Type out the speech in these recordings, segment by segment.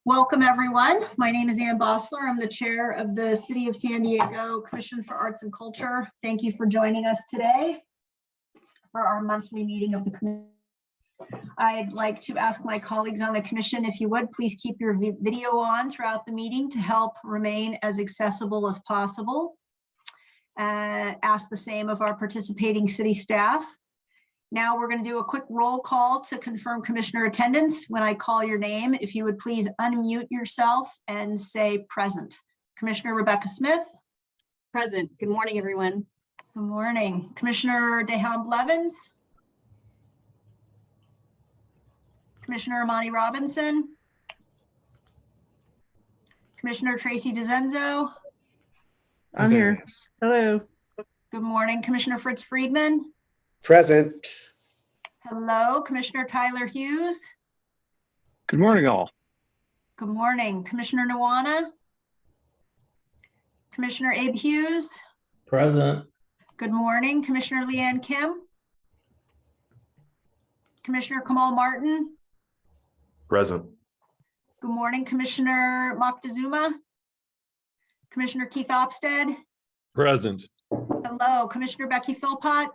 Welcome, everyone. My name is Ann Bossler. I'm the chair of the City of San Diego Commission for Arts and Culture. Thank you for joining us today for our monthly meeting of the commission. I'd like to ask my colleagues on the commission, if you would, please keep your video on throughout the meeting to help remain as accessible as possible. Ask the same of our participating city staff. Now we're going to do a quick roll call to confirm commissioner attendance. When I call your name, if you would please unmute yourself and say present. Commissioner Rebecca Smith. Present. Good morning, everyone. Good morning. Commissioner Dehan Blevins. Commissioner Amani Robinson. Commissioner Tracy DeZenzo. I'm here. Hello. Good morning. Commissioner Fritz Friedman. Present. Hello, Commissioner Tyler Hughes. Good morning, all. Good morning, Commissioner Nuwana. Commissioner Abe Hughes. Present. Good morning, Commissioner Leanne Kim. Commissioner Kamal Martin. Present. Good morning, Commissioner Moctezuma. Commissioner Keith Opstead. Present. Hello, Commissioner Becky Philpott.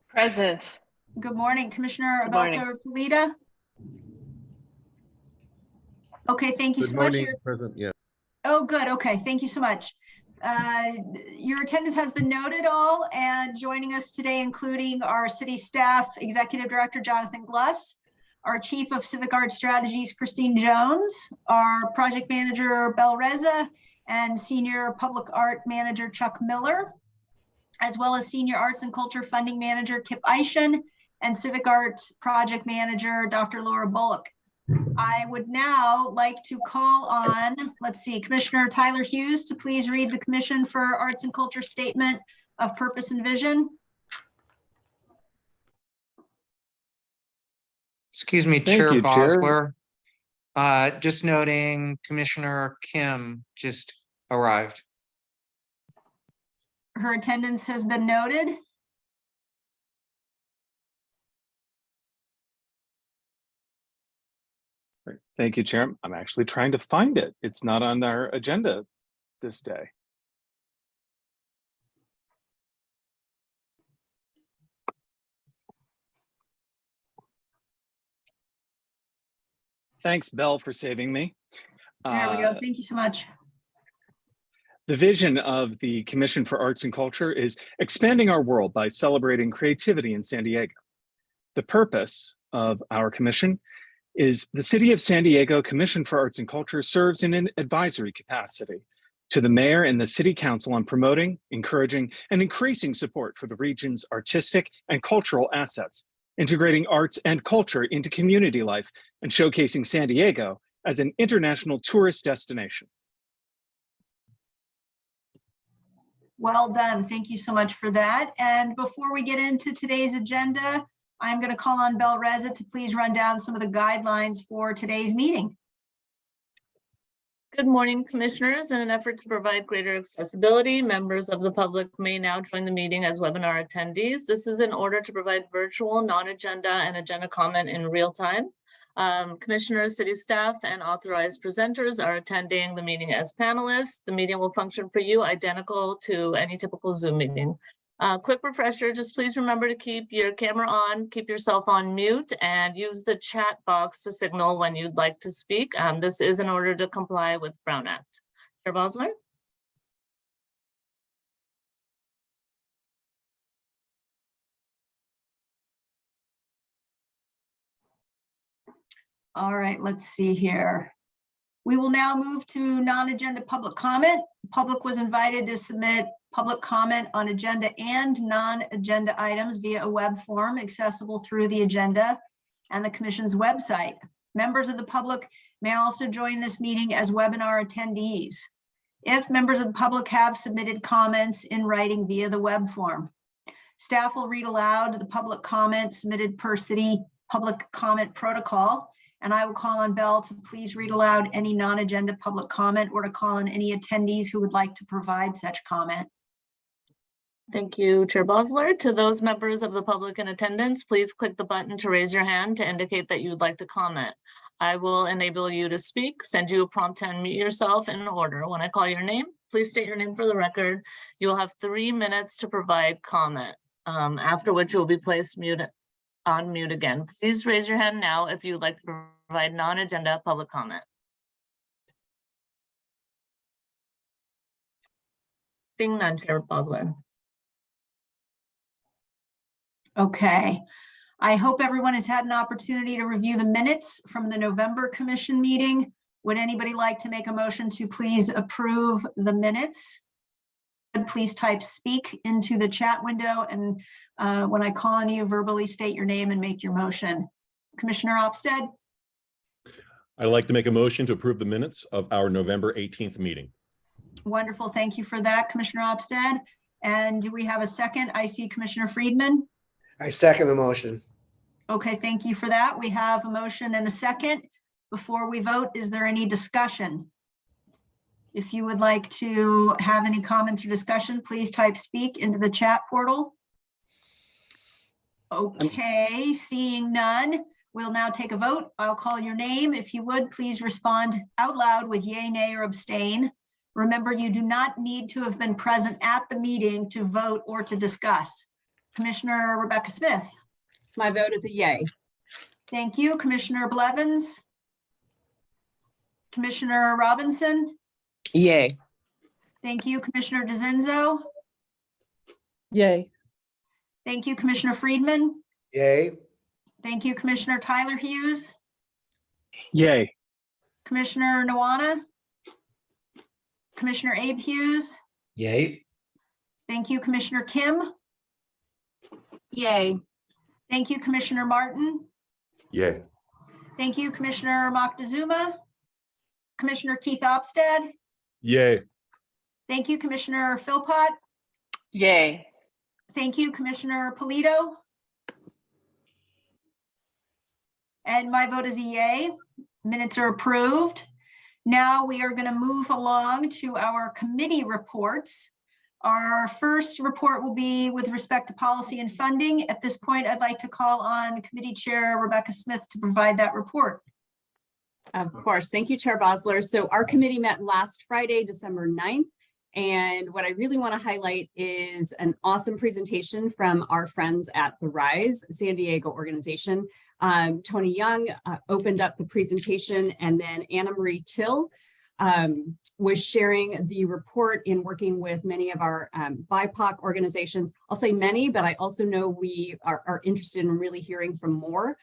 Present. Good morning, Commissioner Good morning. Alberto Polita. Okay, thank you so much. Present. Yeah. Oh, good. Okay, thank you so much. Your attendance has been noted all, and joining us today, including our city staff, Executive Director Jonathan Gluss, our Chief of Civic Arts Strategies, Christine Jones, our Project Manager, Bel Reza, and Senior Public Art Manager, Chuck Miller, as well as Senior Arts and Culture Funding Manager, Kip Eishen, and Civic Arts Project Manager, Dr. Laura Bullock. I would now like to call on, let's see, Commissioner Tyler Hughes to please read the Commission for Arts and Culture Statement of Purpose and Vision. Excuse me, Thank Chair you, Chair. Bosler. Just noting Commissioner Kim just arrived. Her attendance has been noted. Thank you, Chair. I'm actually trying to find it. It's not on our agenda this day. Thanks, Belle, for saving me. There we go. Thank you so much. The vision of the Commission for Arts and Culture is expanding our world by celebrating creativity in San Diego. The purpose of our commission is the City of San Diego Commission for Arts and Culture serves in an advisory capacity to the mayor and the city council on promoting, encouraging, and increasing support for the region's artistic and cultural assets, integrating arts and culture into community life, and showcasing San Diego as an international tourist destination. Well done. Thank you so much for that. And before we get into today's agenda, I'm going to call on Bel Reza to please run down some of the guidelines for today's meeting. Good morning, commissioners. In an effort to provide greater accessibility, members of the public may now join the meeting as webinar attendees. This is in order to provide virtual, non-agenda, and agenda comment in real time. Commissioners, city staff, and authorized presenters are attending the meeting as panelists. The meeting will function for you identical to any typical Zoom meeting. Quick refresher, just please remember to keep your camera on, keep yourself on mute, and use the chat box to signal when you'd like to speak. This is in order to comply with Brown Act. Chair Bosler? All right, let's see here. We will now move to non-agenda public comment. Public was invited to submit public comment on agenda and non-agenda items via a web form accessible through the agenda and the commission's website. Members of the public may also join this meeting as webinar attendees if members of the public have submitted comments in writing via the web form. Staff will read aloud the public comment submitted per city public comment protocol, and I will call on Belle to please read aloud any non-agenda public comment or to call on any attendees who would like to provide such comment. Thank you, Chair Bosler. To those members of the public in attendance, please click the button to raise your hand to indicate that you would like to comment. I will enable you to speak, send you a prompt to unmute yourself in order. When I call your name, please state your name for the record. You will have 3 minutes to provide comment, after which you will be placed on mute again. Please raise your hand now if you would like to provide non-agenda public comment. Seeing none, Chair Bosler. Okay. I hope everyone has had an opportunity to review the minutes from the November commission meeting. Would anybody like to make a motion to please approve the minutes? Please type speak into the chat window, and when I call on you, verbally state your name and make your motion. Commissioner Opstead? I'd like to make a motion to approve the minutes of our November 18th meeting. Wonderful. Thank you for that, Commissioner Opstead. And do we have a second? I see Commissioner Friedman. I second the motion. Okay, thank you for that. We have a motion and a second. Before we vote, is there any discussion? If you would like to have any comments or discussion, please type speak into the chat portal. Okay, seeing none, we'll now take a vote. I'll call your name. If you would, please respond out loud with yay, nay, or abstain. Remember, you do not need to have been present at the meeting to vote or to discuss. Commissioner Rebecca Smith. My vote is a yay. Thank you. Commissioner Blevins. Commissioner Robinson. Yay. Thank you. Commissioner DeZenzo. Yay. Thank you. Commissioner Friedman. Yay. Thank you. Commissioner Tyler Hughes. Yay. Commissioner Nawana. Commissioner Abe Hughes. Yay. Thank you. Commissioner Kim. Yay. Thank you. Commissioner Martin. Yay. Thank you. Commissioner Moctezuma. Commissioner Keith Opstead. Yay. Thank you. Commissioner Philpott. Yay. Thank you, Commissioner Polito. And my vote is a yay. Minutes are approved. Now we are going to move along to our committee reports. Our first report will be with respect to policy and funding. At this point, I'd like to call on Committee Chair Rebecca Smith to provide that report. Of course. Thank you, Chair Bosler. So our committee met last Friday, December 9th. And what I really want to highlight is an awesome presentation from our friends at the RISE San Diego organization. Tony Young opened up the presentation, and then Anna Marie Till was sharing the report in working with many of our BIPOC organizations. I'll say many, but I also know we are interested in really hearing from more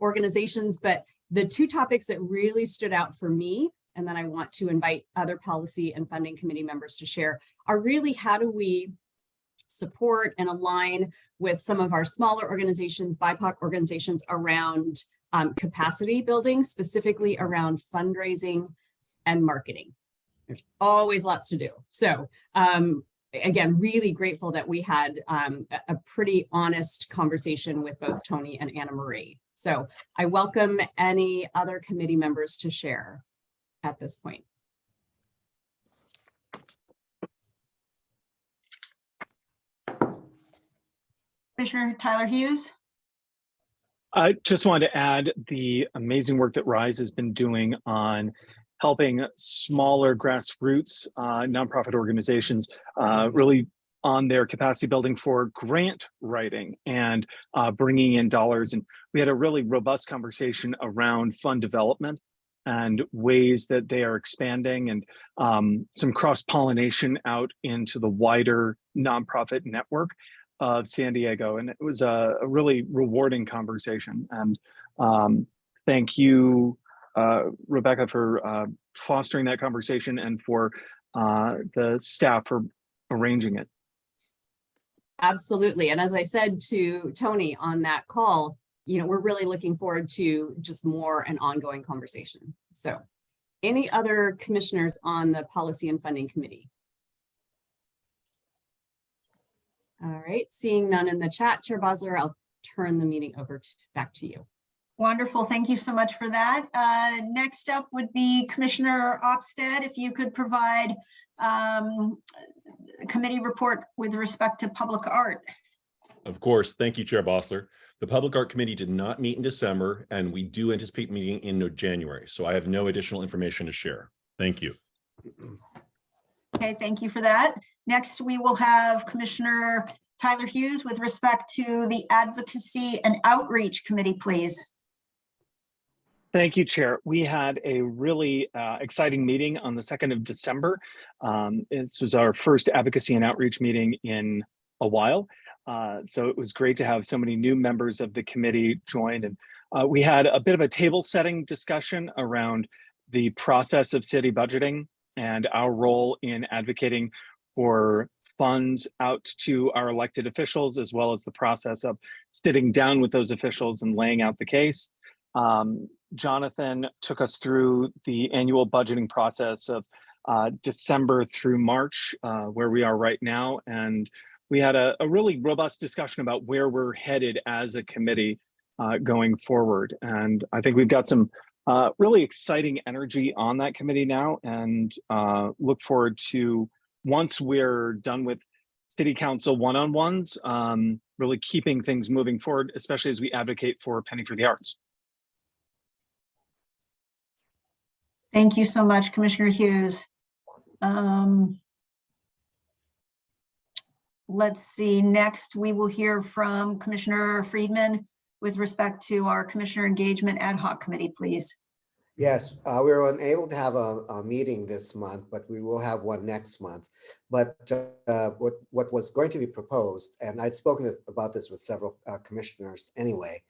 organizations. But the two topics that really stood out for me, and then I want to invite other policy and funding committee members to share, are really how do we support and align with some of our smaller organizations, BIPOC organizations, around capacity building, specifically around fundraising and marketing. There's always lots to do. So again, really grateful that we had a pretty honest conversation with both Tony and Anna Marie. So I welcome any other committee members to share at this point. Commissioner Tyler Hughes. I just wanted to add the amazing work that RISE has been doing on helping smaller grassroots nonprofit organizations really on their capacity building for grant writing and bringing in dollars. And we had a really robust conversation around fund development and ways that they are expanding, and some cross-pollination out into the wider nonprofit network of San Diego. And it was a really rewarding conversation. And thank you, Rebecca, for fostering that conversation, and for the staff for arranging it. Absolutely. And as I said to Tony on that call, you know, we're really looking forward to just more an ongoing conversation. So any other commissioners on the policy and funding committee? All right, seeing none in the chat, Chair Bosler, I'll turn the meeting over back to you. Wonderful. Thank you so much for that. Next up would be Commissioner Opstead. If you could provide committee report with respect to public art. Of course. Thank you, Chair Bossler. The Public Art Committee did not meet in December, and we do anticipate meeting in January. So I have no additional information to share. Thank you. Okay, thank you for that. Next, we will have Commissioner Tyler Hughes with respect to the Advocacy and Outreach Committee, please. Thank you, Chair. We had a really exciting meeting on the 2nd of December. This was our first advocacy and outreach meeting in a while. So it was great to have so many new members of the committee join. And we had a bit of a table setting discussion around the process of city budgeting and our role in advocating for funds out to our elected officials, as well as the process of sitting down with those officials and laying out the case. Jonathan took us through the annual budgeting process of December through March, where we are right now. And we had a really robust discussion about where we're headed as a committee going forward. And I think we've got some really exciting energy on that committee now, and look forward to, once we're done with City Council one-on-ones, really keeping things moving forward, especially as we advocate for Penny for the Arts. Thank you so much, Commissioner Hughes. Let's see, next we will hear from Commissioner Friedman with respect to our Commissioner Engagement Ad Hoc Committee, please. Yes, we were unable to have a meeting this month, but we will have one next month. But what was going to be proposed, and I'd spoken about this with several commissioners anyway,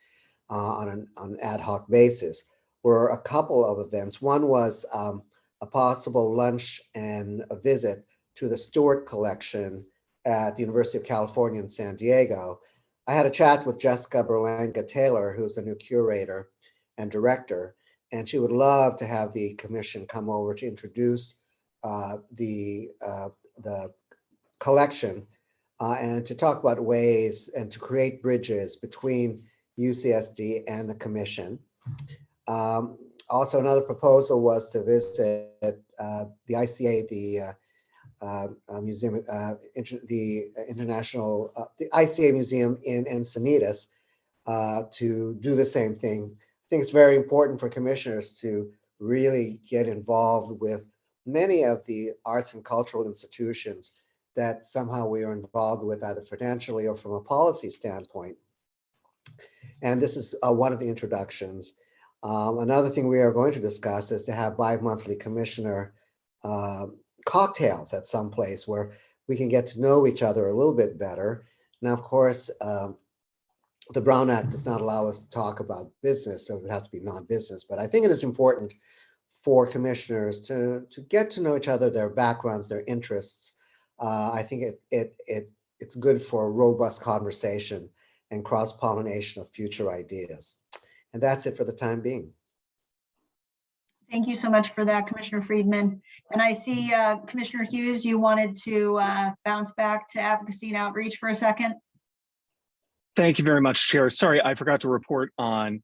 on an ad hoc basis, were a couple of events. One was a possible lunch and a visit to the Stewart Collection at the University of California in San Diego. I had a chat with Jessica Berlanga Taylor, who's the new curator and director, and she would love to have the commission come over to introduce the collection and to talk about ways and to create bridges between UCSD and the commission. Also, another proposal was to visit the ICA, the museum, the ICA museum in Encinitas, to do the same thing. I think it's very important for commissioners to really get involved with many of the arts and cultural institutions that somehow we are involved with, either financially or from a policy standpoint. And this is one of the introductions. Another thing we are going to discuss is to have bi-monthly commissioner cocktails at some place where we can get to know each other a little bit better. Now, of course, the Brown Act does not allow us to talk about business, so it would have to be non-business. But I think it is important for commissioners to get to know each other, their backgrounds, their interests. I think it's good for a robust conversation and cross-pollination of future ideas. And that's it for the time being. Thank you so much for that, Commissioner Friedman. And I see Commissioner Hughes, you wanted to bounce back to advocacy and outreach for a second. Thank you very much, Chair. Sorry, I forgot to report on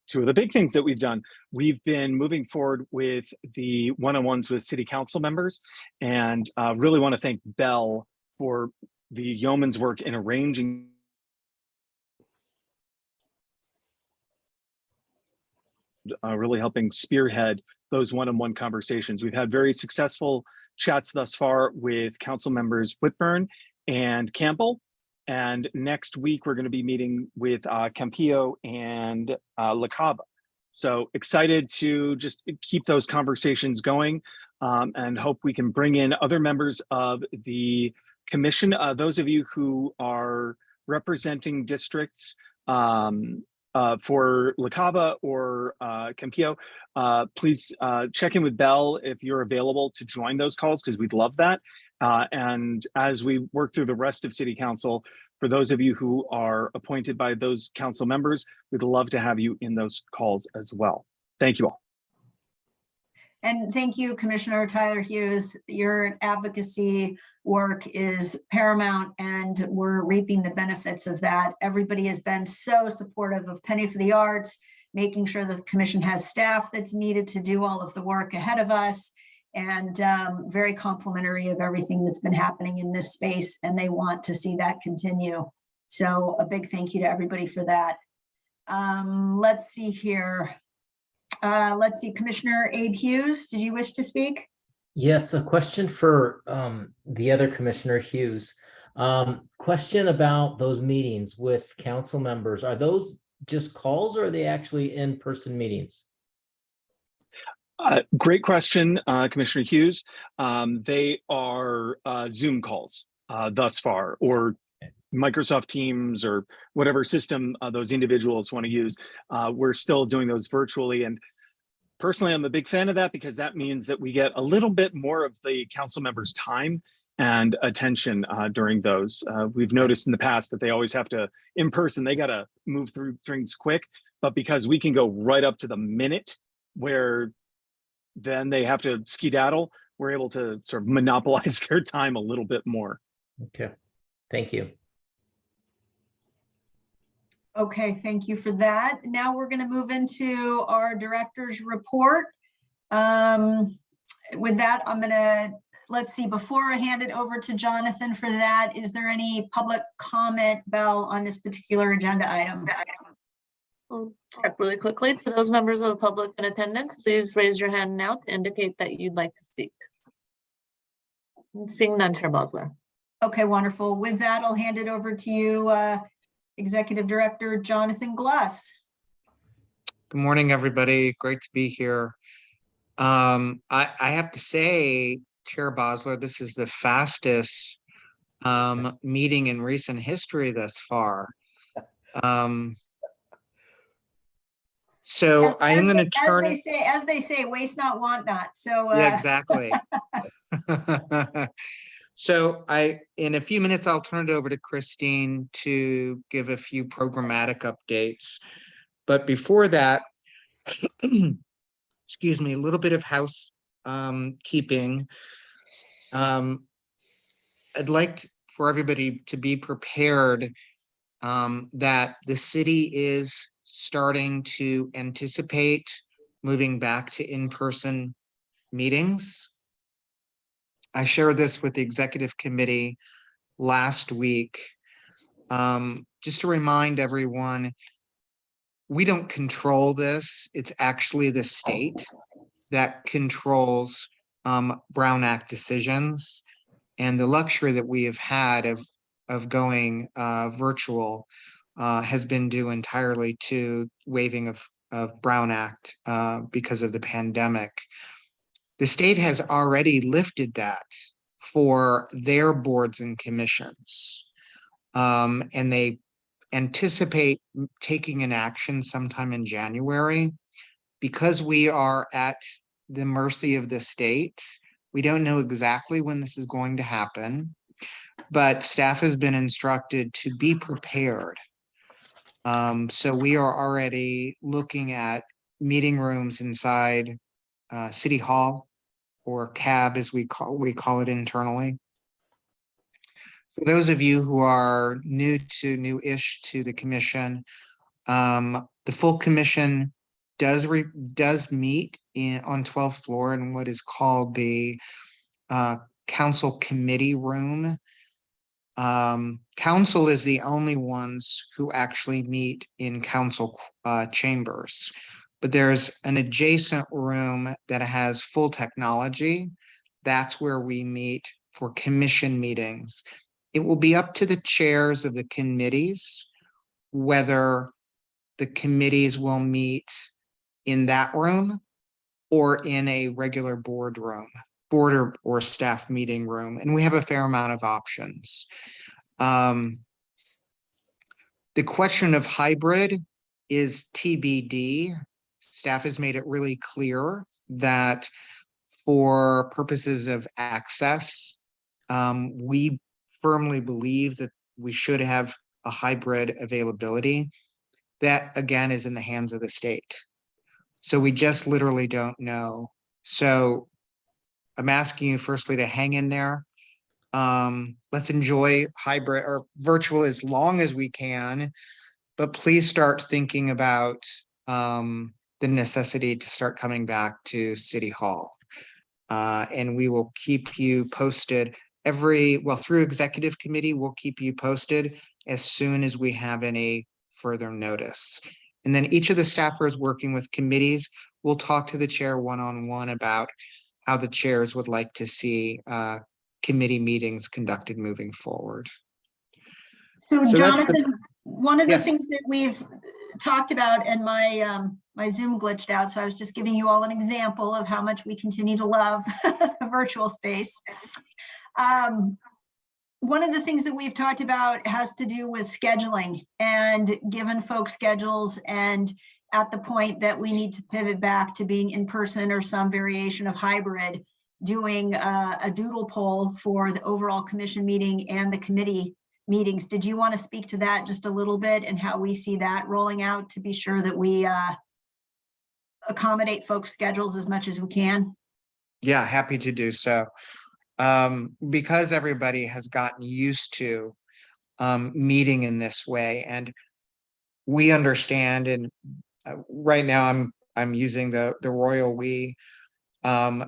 two of the big things that we've done. We've been moving forward with the one-on-ones with City Council members, and really want to thank Bell for the yeoman's work in arranging really helping spearhead those one-on-one conversations. We've had very successful chats thus far with council members Whitburn and Campbell. And next week, we're going to be meeting with Campillo and La Cava. So excited to just keep those conversations going, and hope we can bring in other members of the commission. Those of you who are representing districts for La Cava or Campillo, please check in with Bell if you're available to join those calls, because we'd love that. And as we work through the rest of City Council, for those of you who are appointed by those council members, we'd love to have you in those calls as well. Thank you all. And thank you, Commissioner Tyler Hughes. Your advocacy work is paramount, and we're reaping the benefits of that. Everybody has been so supportive of Penny for the Arts, making sure that the commission has staff that's needed to do all of the work ahead of us, and very complimentary of everything that's been happening in this space, and they want to see that continue. So a big thank you to everybody for that. Let's see here. Let's see, Commissioner Abe Hughes, did you wish to speak? Yes, a question for the other Commissioner Hughes. Question about those meetings with council members. Are those just calls or are they actually in-person meetings? Great question, Commissioner Hughes. They are Zoom calls thus far, or Microsoft Teams, or whatever system those individuals want to use. We're still doing those virtually, and personally, I'm a big fan of that because that means that we get a little bit more of the council members' time and attention during those. We've noticed in the past that they always have to, in person, they got to move through things quick, but because we can go right up to the minute where then they have to skedaddle, we're able to sort of monopolize their time a little bit more. Okay, thank you. Okay, thank you for that. Now we're going to move into our director's report. With that, I'm going to, let's see, before I hand it over to Jonathan for that, is there any public comment, Bell, on this particular agenda item? I'll check really quickly. To those members of the public in attendance, please raise your hand now to indicate that you'd like to speak. Seeing none, Chair Bosler. Okay, wonderful. With that, I'll hand it over to you, Executive Director Jonathan Glass. Good morning, everybody. Great to be here. I have to say, Chair Bosler, this is the fastest meeting in recent history thus far. So I am going to turn it. As they say, waste not, want not. So Yeah, exactly. So in a few minutes, I'll turn it over to Christine to give a few programmatic updates. But before that, excuse me, a little bit of housekeeping. I'd like for everybody to be prepared that the city is starting to anticipate moving back to in-person meetings. I shared this with the executive committee last week. Just to remind everyone, we don't control this. It's actually the state that controls Brown Act decisions, and the luxury that we have had of going virtual has been due entirely to waiving of Brown Act because of the pandemic. The state has already lifted that for their boards and commissions. And they anticipate taking an action sometime in January. Because we are at the mercy of the state, we don't know exactly when this is going to happen, but staff has been instructed to be prepared. So we are already looking at meeting rooms inside City Hall, or CAB as we call it internally. For those of you who are new-ish to the commission, the full commission does meet on 12th floor in what is called the council committee room. Council is the only ones who actually meet in council chambers, but there's an adjacent room that has full technology. That's where we meet for commission meetings. It will be up to the chairs of the committees whether the committees will meet in that room or in a regular board or staff meeting room. And we have a fair amount of options. The question of hybrid is TBD. Staff has made it really clear that for purposes of access, we firmly believe that we should have a hybrid availability. That, again, is in the hands of the state. So we just literally don't know. So I'm asking you firstly to hang in there. Let's enjoy hybrid or virtual as long as we can, but please start thinking about the necessity to start coming back to City Hall. And we will keep you posted through executive committee, we'll keep you posted as soon as we have any further notice. And then each of the staffers working with committees will talk to the chair one-on-one about how the chairs would like to see committee meetings conducted moving forward. So So that's the- Jonathan, one of the Yes. things that we've talked about, and my Zoom glitched out, so I was just giving you all an example of how much we continue to love the virtual space. One of the things that we've talked about has to do with scheduling, and given folks schedules, and at the point that we need to pivot back to being in person or some variation of hybrid, doing a doodle poll for the overall commission meeting and the committee meetings. Did you want to speak to that just a little bit and how we see that rolling out to be sure that we accommodate folks' schedules as much as we can? Yeah, happy to do so. Because everybody has gotten used to meeting in this way, and we understand, and right now I'm using the royal we.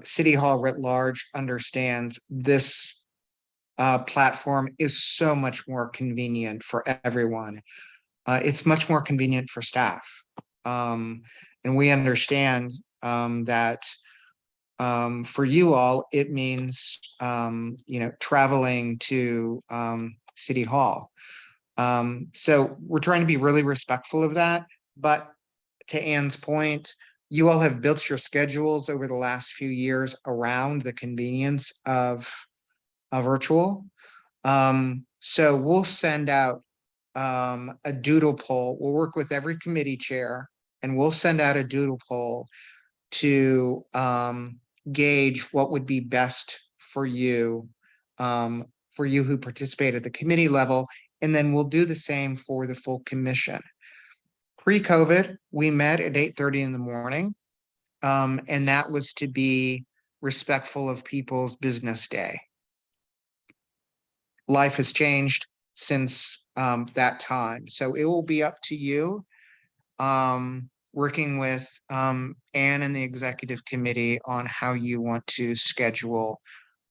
City Hall writ large understands this platform is so much more convenient for everyone. It's much more convenient for staff. And we understand that for you all, it means, traveling to City Hall. So we're trying to be really respectful of that. But to Anne's point, you all have built your schedules over the last few years around the convenience of virtual. So we'll send out a doodle poll. We'll work with every committee chair and we'll send out a doodle poll to gauge what would be best for you who participate at the committee level. And then we'll do the same for the full commission. Pre-COVID, we met at 8:30 in the morning. And that was to be respectful of people's business day. Life has changed since that time. So it will be up to you, working with Anne and the executive committee on how you want to schedule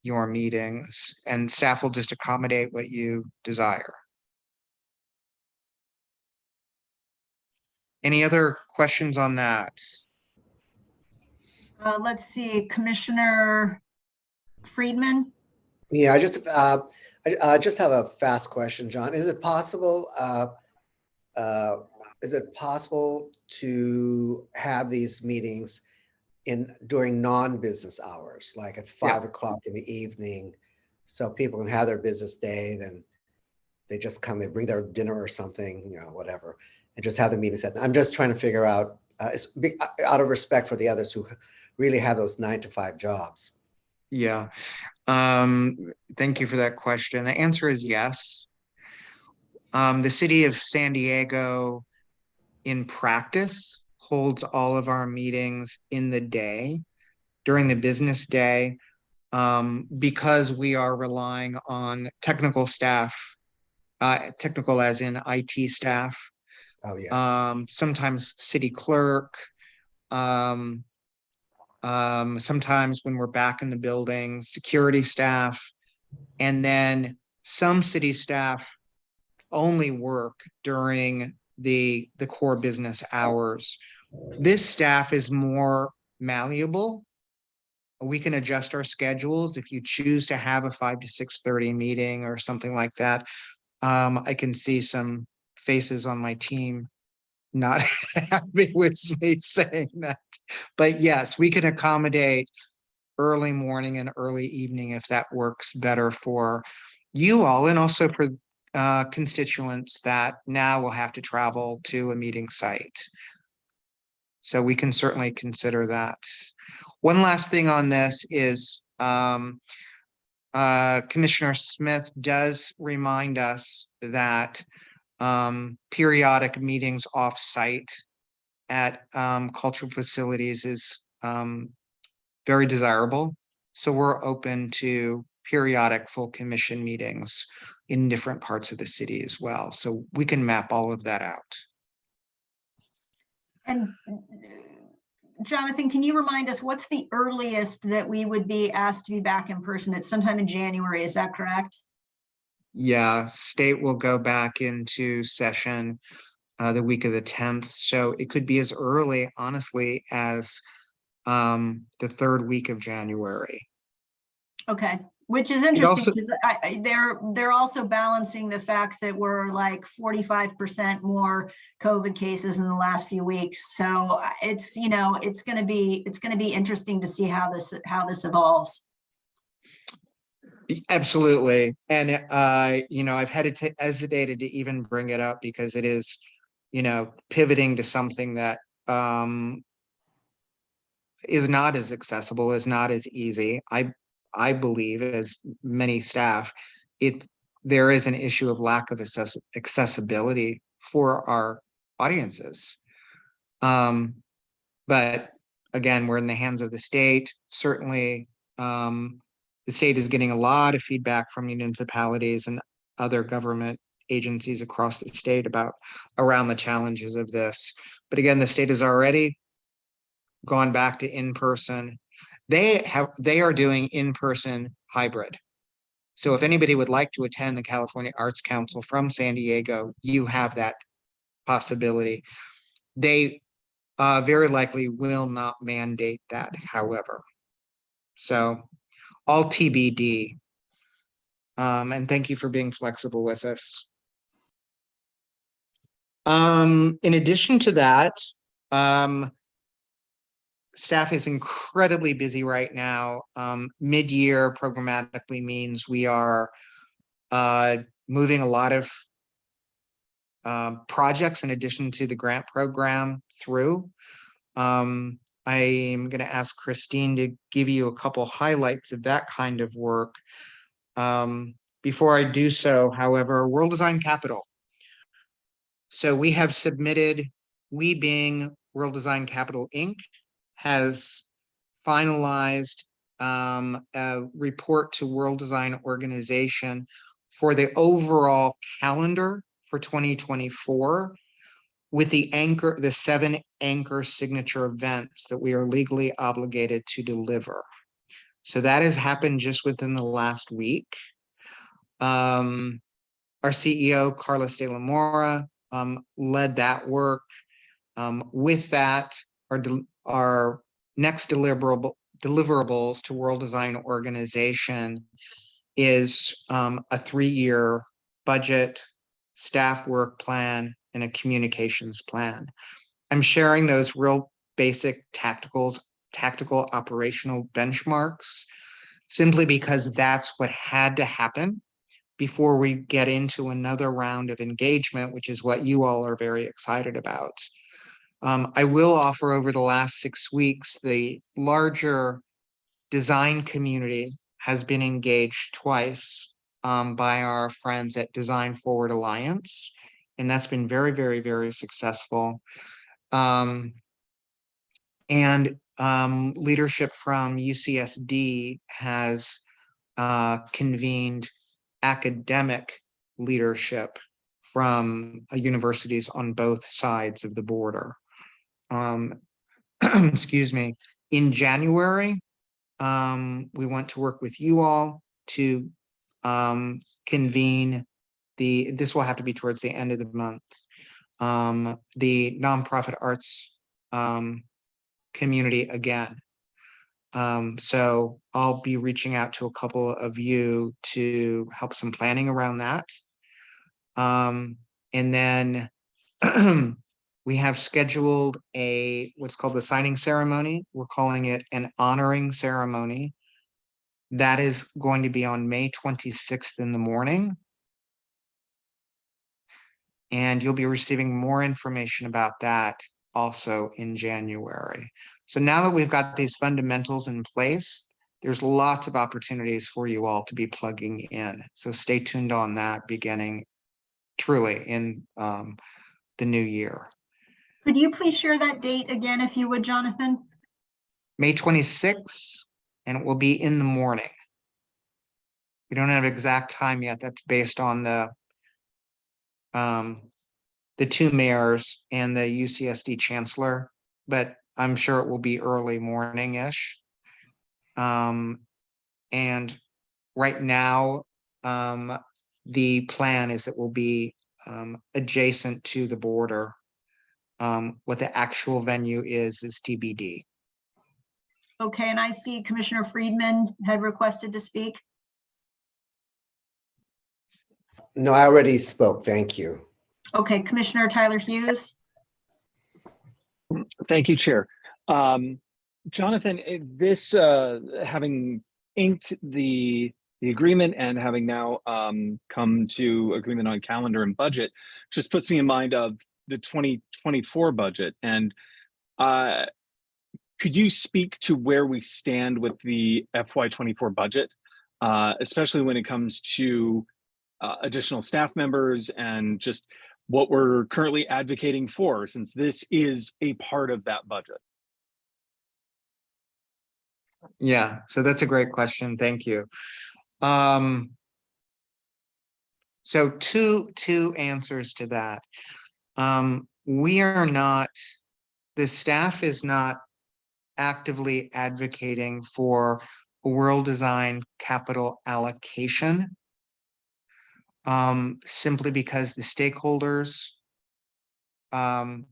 your meetings, and staff will just accommodate what you desire. Any other questions on that? Let's see, Commissioner Friedman. Yeah, I just have a fast question, John. Is it possible to have these meetings during non-business hours, like at 5 o'clock in the evening, so people can have their business day, then they just come, they bring their dinner or something, whatever, and just have the meetings. I'm just trying to figure out, out of respect for the others who really have those 9-to-5 jobs. Yeah. Thank you for that question. The answer is yes. The city of San Diego, in practice, holds all of our meetings in the day, during the business day, because we are relying on technical staff, technical as in IT staff. Oh, yes. Sometimes city clerk, sometimes when we're back in the building, security staff, and then some city staff only work during the core business hours. This staff is more malleable. We can adjust our schedules if you choose to have a 5 to 6:30 meeting or something like that. I can see some faces on my team not happy with me saying that, but yes, we can accommodate early morning and early evening if that works better for you all, and also for constituents that now will have to travel to a meeting site. So we can certainly consider that. One last thing on this is Commissioner Smith does remind us that periodic meetings off-site at cultural facilities is very desirable. So we're open to periodic full commission meetings in different parts of the city as well. So we can map all of that out. And Jonathan, can you remind us, what's the earliest that we would be asked to be back in person? It's sometime in January, is that correct? Yeah, state will go back into session the week of the 10th. So it could be as early, honestly, as the third week of January. Okay, which is interesting also- because they're also balancing the fact that we're like 45% more COVID cases in the last few weeks. So it's, you know, it's going to be interesting to see how this evolves. Absolutely. And you know, I've hesitated to even bring it up because it is, you know, pivoting to something that is not as accessible, is not as easy. I believe, as many staff, there is an issue of lack of accessibility for our audiences. But again, we're in the hands of the state. Certainly, the state is getting a lot of feedback from municipalities and other government agencies across the state around the challenges of this. But again, the state has already gone back to in-person. They are doing in-person hybrid. So if anybody would like to attend the California Arts Council from San Diego, you have that possibility. They very likely will not mandate that, however. So all TBD. And thank you for being flexible with us. In addition to that, staff is incredibly busy right now. Mid-year programmatically means we are moving a lot of projects in addition to the grant program through. I am going to ask Christine to give you a couple highlights of that kind of work. Before I do so, however, World Design Capital. So we have submitted, we being World Design Capital Inc., has finalized a report to World Design Organization for the overall calendar for 2024 with the 7 anchor signature events that we are legally obligated to deliver. So that has happened just within the last week. Our CEO, Carlos de la Mora, led that work. With that, our next deliverables to World Design Organization is a 3-year budget, staff work plan, and a communications plan. I'm sharing those real basic tactical operational benchmarks simply because that's what had to happen before we get into another round of engagement, which is what you all are very excited about. I will offer over the last 6 weeks, the larger design community has been engaged twice by our friends at Design Forward Alliance, and that's been very, very, very successful. Leadership from UCSD has convened academic leadership from universities on both sides of the border. Excuse me. In January, we want to work with you all to convene this will have to be towards the end of the month, the nonprofit arts community again. So I'll be reaching out to a couple of you to help some planning around that. And then we have scheduled what's called the signing ceremony. We're calling it an honoring ceremony. That is going to be on May 26th in the morning. And you'll be receiving more information about that also in January. So now that we've got these fundamentals in place, there's lots of opportunities for you all to be plugging in. So stay tuned on that beginning truly in the new year. Could you please share that date again, if you would, Jonathan? May 26th, and it will be in the morning. We don't have exact time yet. That's based on the 2 mayors and the UCSD chancellor, but I'm sure it will be early morning-ish. And right now, the plan is that we'll be adjacent to the border. What the actual venue is TBD. Okay, and I see Commissioner Friedman had requested to speak. No, I already spoke. Thank you. Okay, Commissioner Tyler Hughes. Thank you, Chair. Jonathan, this having inked the agreement and having now come to agreement on calendar and budget just puts me in mind of the 2024 budget. And could you speak to where we stand with the FY24 budget, especially when it comes to additional staff members and just what we're currently advocating for, since this is a part of that budget? Yeah, so that's a great question. Thank you. So two answers to that. We are not, the staff is not actively advocating for a world design capital allocation. Simply because the stakeholders, the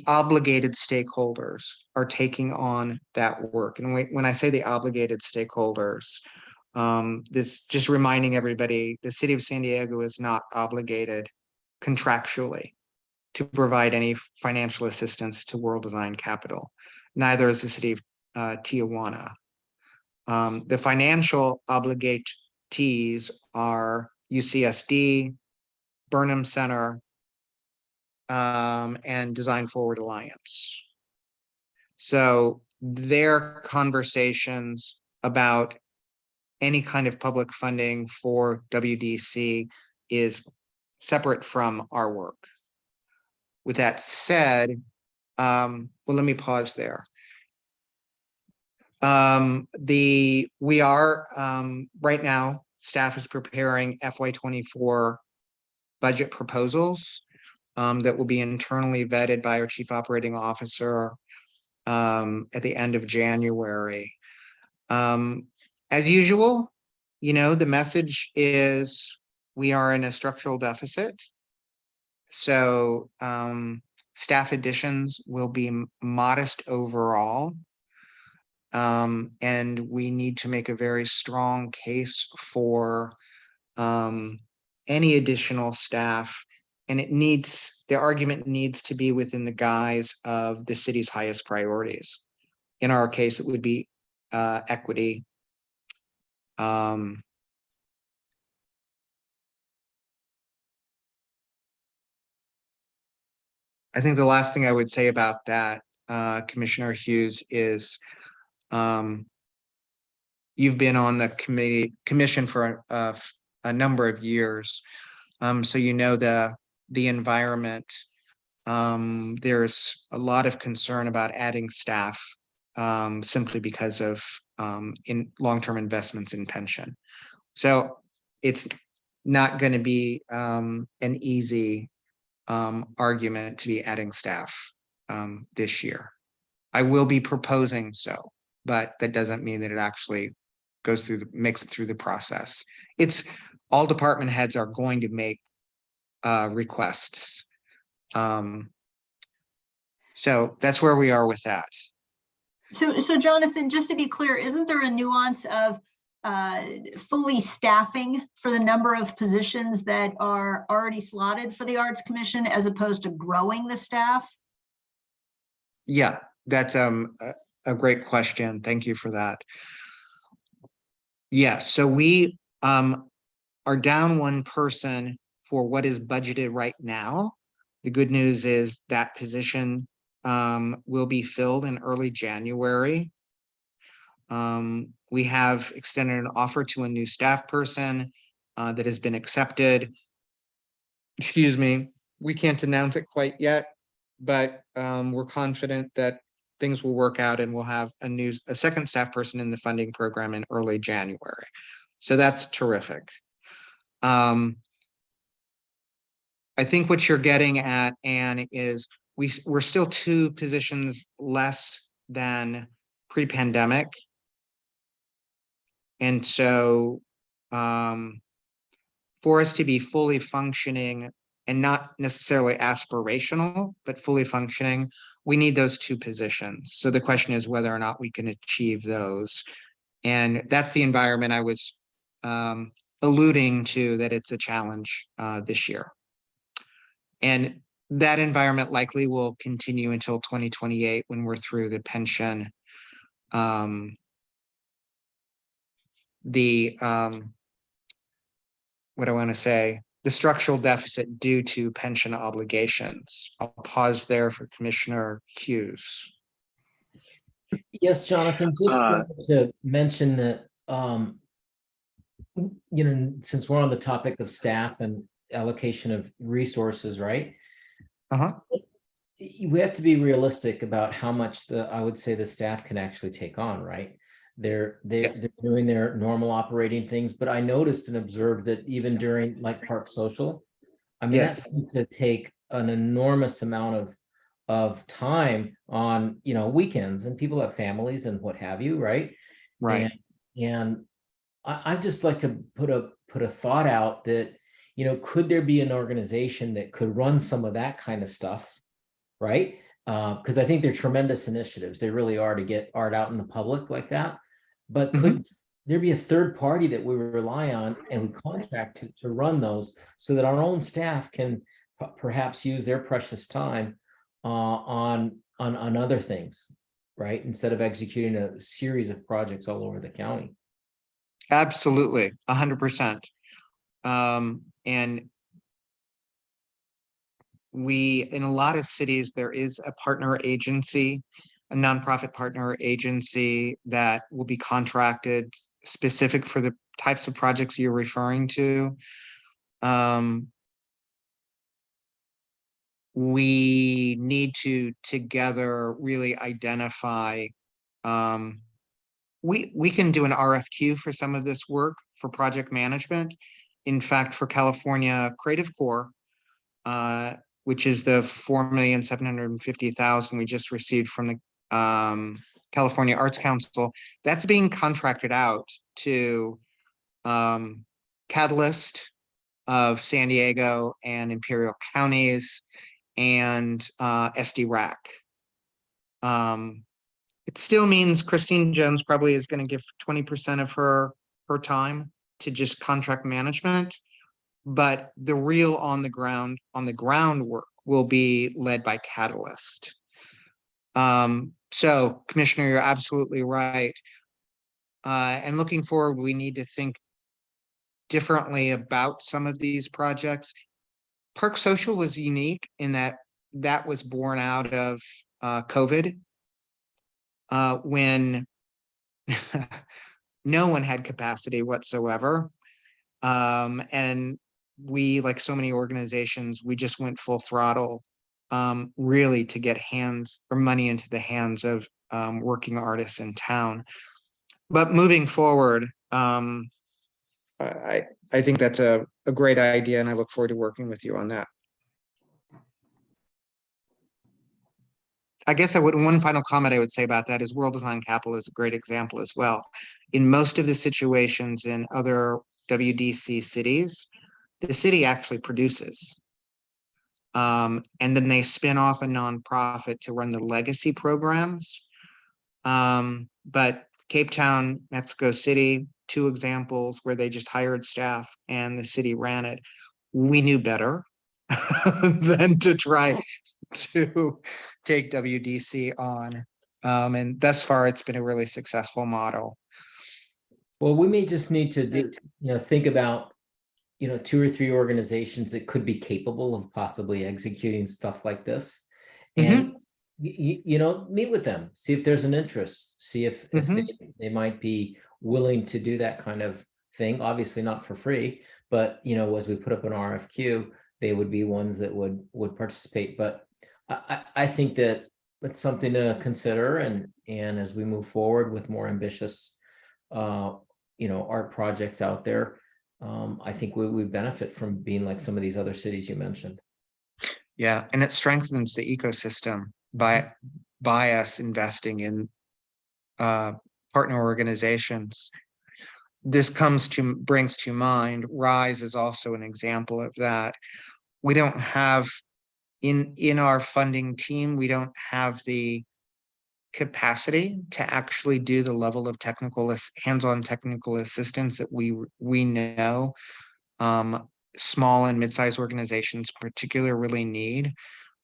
obligated stakeholders are taking on that work. And when I say the obligated stakeholders, this just reminding everybody, the city of San Diego is not obligated contractually to provide any financial assistance to World Design Capital. Neither is the city of Tijuana. The financial obligatees are UCSD, Burnham Center, and Design Forward Alliance. So their conversations about any kind of public funding for WDC is separate from our work. With that said, well, let me pause there. We are right now, staff is preparing FY24 budget proposals that will be internally vetted by our chief operating officer at the end of January. As usual, the message is we are in a structural deficit. So staff additions will be modest overall. And we need to make a very strong case for any additional staff. And the argument needs to be within the guise of the city's highest priorities. In our case, it would be equity. I think the last thing I would say about that, Commissioner Hughes, is you've been on the commission for a number of years. So the environment. There's a lot of concern about adding staff simply because of in long-term investments in pension. So it's not going to be an easy argument to be adding staff this year. I will be proposing so, but that doesn't mean that it actually makes it through the process. It's all department heads are going to make requests. So that's where we are with that. So Jonathan, just to be clear, isn't there a nuance of fully staffing for the number of positions that are already slotted for the Arts Commission as opposed to growing the staff? Yeah, that's a great question. Thank you for that. Yeah, so we are down one person for what is budgeted right now. The good news is that position will be filled in early January. We have extended an offer to a new staff person that has been accepted. Excuse me, we can't announce it quite yet, but we're confident that things will work out and we'll have a second staff person in the funding program in early January. So that's terrific. I think what you're getting at, Anne, is we're still 2 positions less than pre-pandemic. And so for us to be fully functioning and not necessarily aspirational, but fully functioning, we need those 2 positions. So the question is whether or not we can achieve those. And that's the environment I was alluding to, that it's a challenge this year. And that environment likely will continue until 2028 when we're through the pension. What I want to say, the structural deficit due to pension obligations. I'll pause there for Commissioner Hughes. Yes, Jonathan, just wanted to mention that, since we're on the topic of staff and allocation of resources, right? We have to be realistic about how much I would say the staff can actually take on, right? They're doing their normal operating things, but I noticed and observed that even during like Park Social, I mean, that seems to take an enormous amount of time on, weekends, and people have families and what have you, right? Right. And I'd just like to put a thought out that, could there be an organization that could run some of that kind of stuff, right? Because I think they're tremendous initiatives. They really are, to get art out in the public like that. But could there be a third party that we rely on and we contract to run those, so that our own staff can perhaps use their precious time on other things, right? Instead of executing a series of projects all over the county. Absolutely, 100%. And in a lot of cities, there is a partner agency, a nonprofit partner agency that will be contracted specific for the types of projects you're referring to. We need to together really identify, we can do an RFQ for some of this work for project management. In fact, for California Creative Corps, which is the $4,750,000 we just received from the California Arts Council, that's being contracted out to Catalyst of San Diego and Imperial Counties and SD-RAC. It still means Christine Jones probably is going to give 20% of her time to just contract management, but the real on the ground work will be led by Catalyst. So, Commissioner, you're absolutely right. And looking forward, we need to think differently about some of these projects. Park Social was unique in that was born out of COVID, when no one had capacity whatsoever. And we, like so many organizations, we just went full throttle, really to get money into the hands of working artists in town. But moving forward, I think that's a great idea, and I look forward to working with you on that. I guess one final comment I would say about that is World Design Capital is a great example as well. In most of the situations in other WDC cities, the city actually produces. And then they spin off a nonprofit to run the legacy programs. But Cape Town, Mexico City, 2 examples where they just hired staff and the city ran it. We knew better than to try to take WDC on. And thus far, it's been a really successful model. Well, we may just need to think about, 2 or 3 organizations that could be capable of possibly executing stuff like this. And, meet with them, see if there's an interest, see if they might be willing to do that kind of thing. Obviously not for free, but, as we put up an RFQ, they would be ones that would participate. But I think that it's something to consider. And as we move forward with more ambitious, art projects out there, I think we benefit from being like some of these other cities you mentioned. Yeah, and it strengthens the ecosystem by us investing in partner organizations. This brings to mind, RISE is also an example of that. We don't have in our funding team, we don't have the capacity to actually do the level of hands-on technical assistance that we know small and mid-sized organizations in particular really need.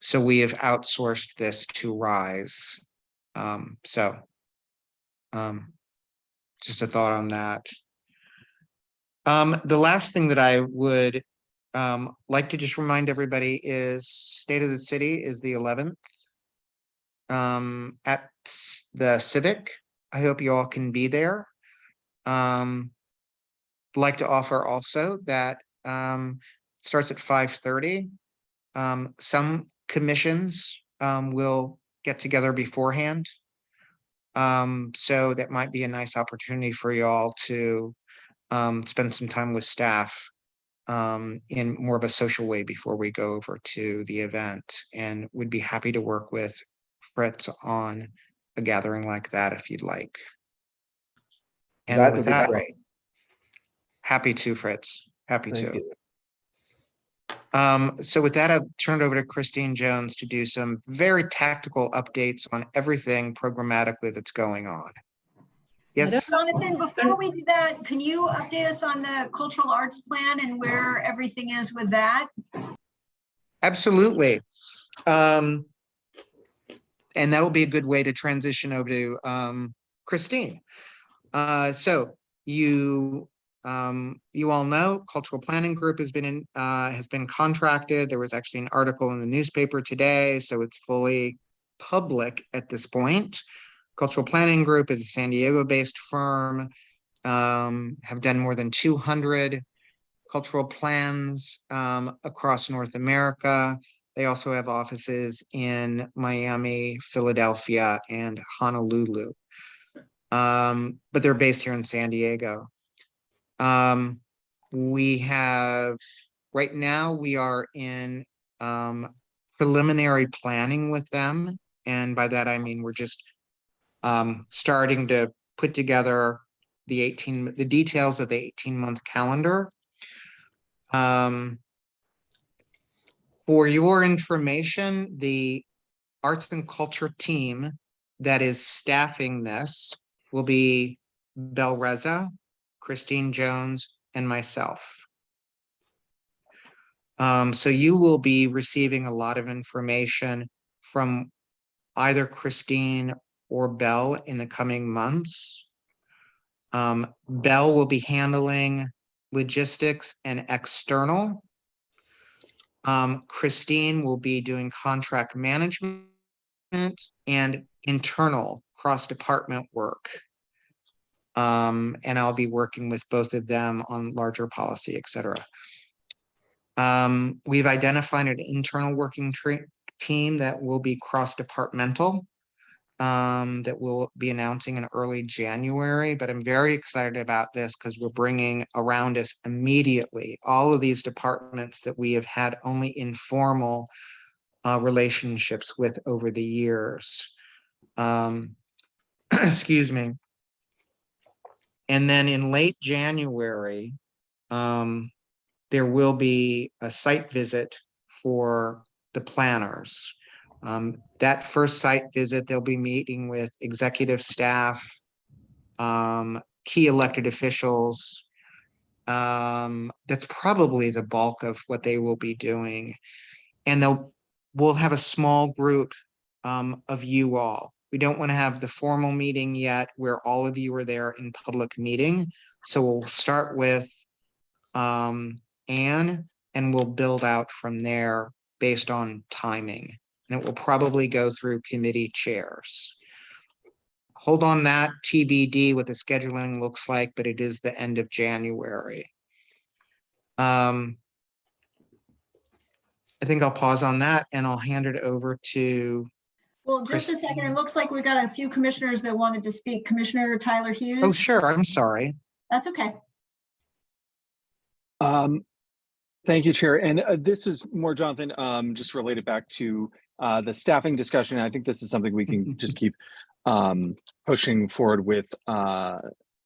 So we have outsourced this to RISE. Just a thought on that. The last thing that I would like to just remind everybody is State of the City is the 11th at the Civic. I hope you all can be there. Like to offer also that starts at 5:30. Some commissions will get together beforehand. So that might be a nice opportunity for you all to spend some time with staff in more of a social way before we go over to the event, and would be happy to work with Fritz on a gathering like that if you'd like. And That with would be that, great. happy to, Fritz. Happy Thank to. you. So with that, I'll turn it over to Christine Jones to do some very tactical updates on everything programmatically that's going on. Yes, Jonathan, before we do that, can you update us on the cultural arts plan and where everything is with that? absolutely. And that'll be a good way to transition over to Christine. So you all know Cultural Planning Group has been contracted. There was actually an article in the newspaper today, so it's fully public at this point. Cultural Planning Group is a San Diego-based firm, have done more than 200 cultural plans across North America. They also have offices in Miami, Philadelphia, and Honolulu. But they're based here in San Diego. We have, right now, we are in preliminary planning with them. And by that, I mean, we're just starting to put together the details of the 18-month calendar. For your information, the arts and culture team that is staffing this will be Bel Reza, Christine Jones, and myself. So you will be receiving a lot of information from either Christine or Bel in the coming months. Bel will be handling logistics and external. Christine will be doing contract management and internal cross-department work. And I'll be working with both of them on larger policy, et cetera. We've identified an internal working team that will be cross-departmental, that we'll be announcing in early January, but I'm very excited about this because we're bringing around us immediately all of these departments that we have had only informal relationships with over the years. Excuse me. And then in late January, there will be a site visit for the planners. That first site visit, they'll be meeting with executive staff, key elected officials. That's probably the bulk of what they will be doing. And we'll have a small group of you all. We don't want to have the formal meeting yet where all of you are there in public meeting. So we'll start with Anne, and we'll build out from there based on timing. And it will probably go through committee chairs. Hold on that TBD what the scheduling looks like, but it is the end of January. I think I'll pause on that and I'll hand it over to. Well, just a second. It looks like we got a few commissioners that wanted to speak. Commissioner Tyler Hughes. Oh, sure. I'm sorry. That's okay. Thank you, Chair. And this is more, Jonathan, just related back to the staffing discussion. I think this is something we can just keep pushing forward with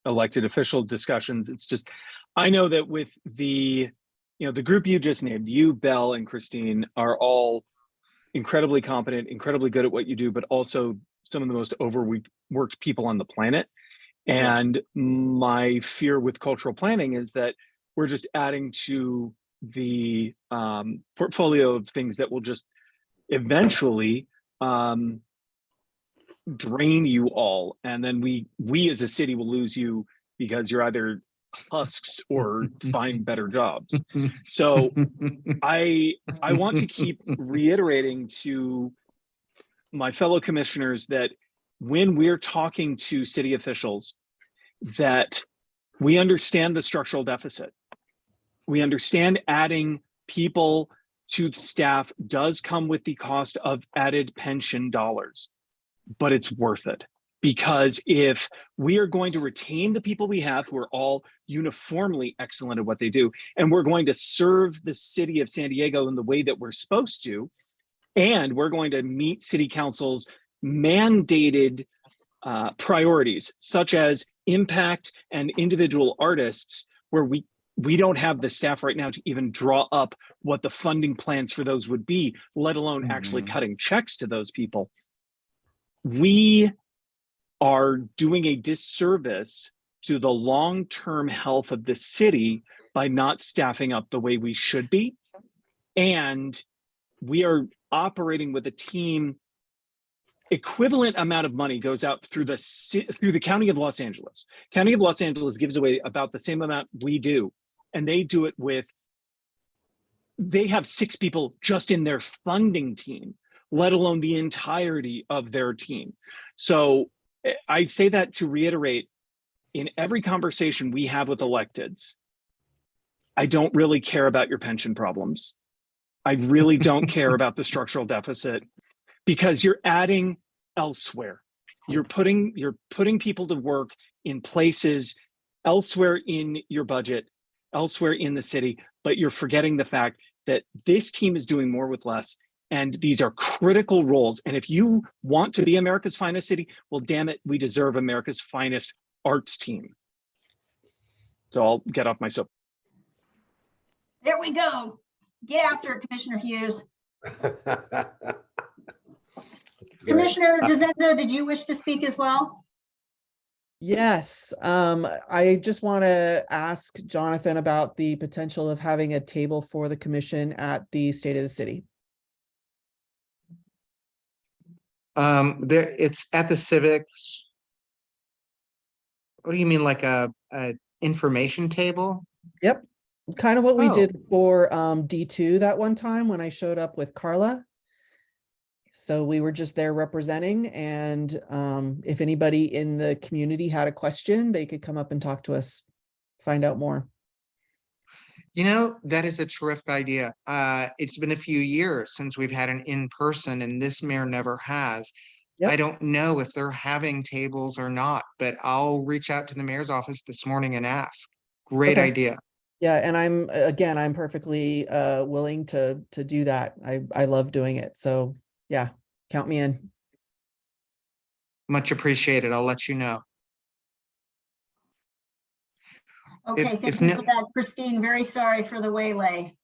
elected official discussions. It's just, I know that with the, the group you just named, you, Belle, and Christine are all incredibly competent, incredibly good at what you do, but also some of the most overworked people on the planet. And my fear with cultural planning is that we're just adding to the portfolio of things that will just eventually drain you all, and then we as a city will lose you because you're either husks or find better jobs. So I want to keep reiterating to my fellow commissioners that when we're talking to city officials, that we understand the structural deficit. We understand adding people to the staff does come with the cost of added pension dollars, but it's worth it. Because if we are going to retain the people we have who are all uniformly excellent at what they do, and we're going to serve the city of San Diego in the way that we're supposed to, and we're going to meet city council's mandated priorities, such as impact and individual artists, where we don't have the staff right now to even draw up what the funding plans for those would be, let alone actually cutting checks to those people. We are doing a disservice to the long-term health of the city by not staffing up the way we should be. And we are operating with a team. Equivalent amount of money goes out through the County of Los Angeles. County of Los Angeles gives away about the same amount we do. And they do it with, they have 6 people just in their funding team, let alone the entirety of their team. So I say that to reiterate, in every conversation we have with electeds, I don't really care about your pension problems. I really don't care about the structural deficit, because you're adding elsewhere. You're putting people to work in places elsewhere in your budget, elsewhere in the city, but you're forgetting the fact that this team is doing more with less, and these are critical roles. And if you want to be America's finest city, well, damn it, we deserve America's finest arts team. So I'll get off my soap. There we go. Get after it, Commissioner Hughes. Commissioner DeZenzo, did you wish to speak as well? Yes, I just want to ask Jonathan about the potential of having a table for the commission at the State of the City. It's at the Civics. What do you mean, like a information table? Yep, kind of what we Oh. did for D2 that one time when I showed up with Carla. So we were just there representing, and if anybody in the community had a question, they could come up and talk to us, find out more. You know, that is a terrific idea. It's been a few years since we've had an in-person, and this mayor never has. Yep. I don't know if they're having tables or not, but I'll reach out to the mayor's office this morning and ask. Great Okay. idea. Yeah, and I'm perfectly willing to do that. I love doing it. So yeah, count me in. Much appreciated. I'll let you know. Okay, If thank you no- for that, Christine. Very sorry for the waylay.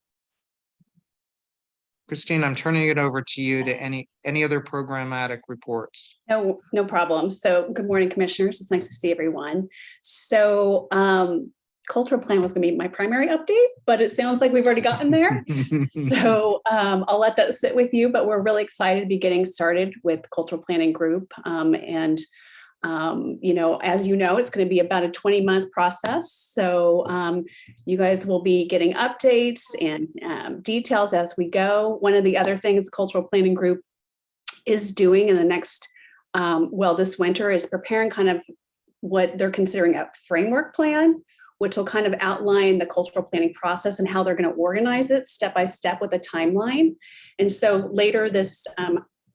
Christine, I'm turning it over to you to any other programmatic reports. No, no problem. So good morning, commissioners. It's nice to see everyone. So cultural plan was going to be my primary update, but it sounds like we've already gotten there. So I'll let that sit with you, but we're really excited to be getting started with cultural planning group. You know, as you know, it's going to be about a 20-month process. So you guys will be getting updates and details as we go. One of the other things cultural planning group is doing in the next, this winter, is preparing kind of what they're considering a framework plan, which will kind of outline the cultural planning process and how they're going to organize it step by step with a timeline. And so later this,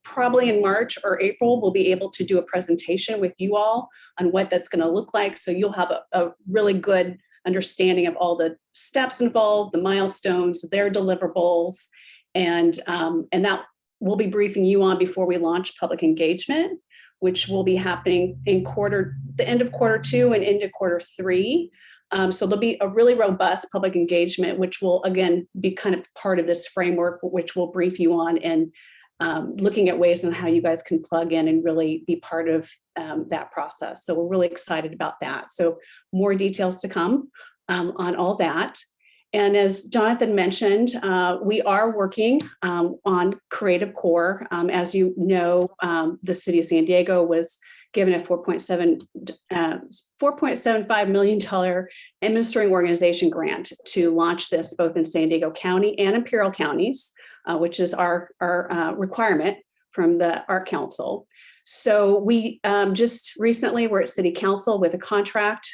probably in March or April, we'll be able to do a presentation with you all on what that's going to look like. So you'll have a really good understanding of all the steps involved, the milestones, their deliverables, and that we'll be briefing you on before we launch public engagement, which will be happening in the end of Q2 and into Q3. So there'll be a really robust public engagement, which will again be kind of part of this framework, which we'll brief you on, and looking at ways on how you guys can plug in and really be part of that process. So we're really excited about that. So more details to come on all that. And as Jonathan mentioned, we are working on Creative Core. As you know, the city of San Diego was given a $4.75 million administering organization grant to launch this both in San Diego County and Imperial counties, which is our requirement from the Art Council. So we just recently were at City Council with a contract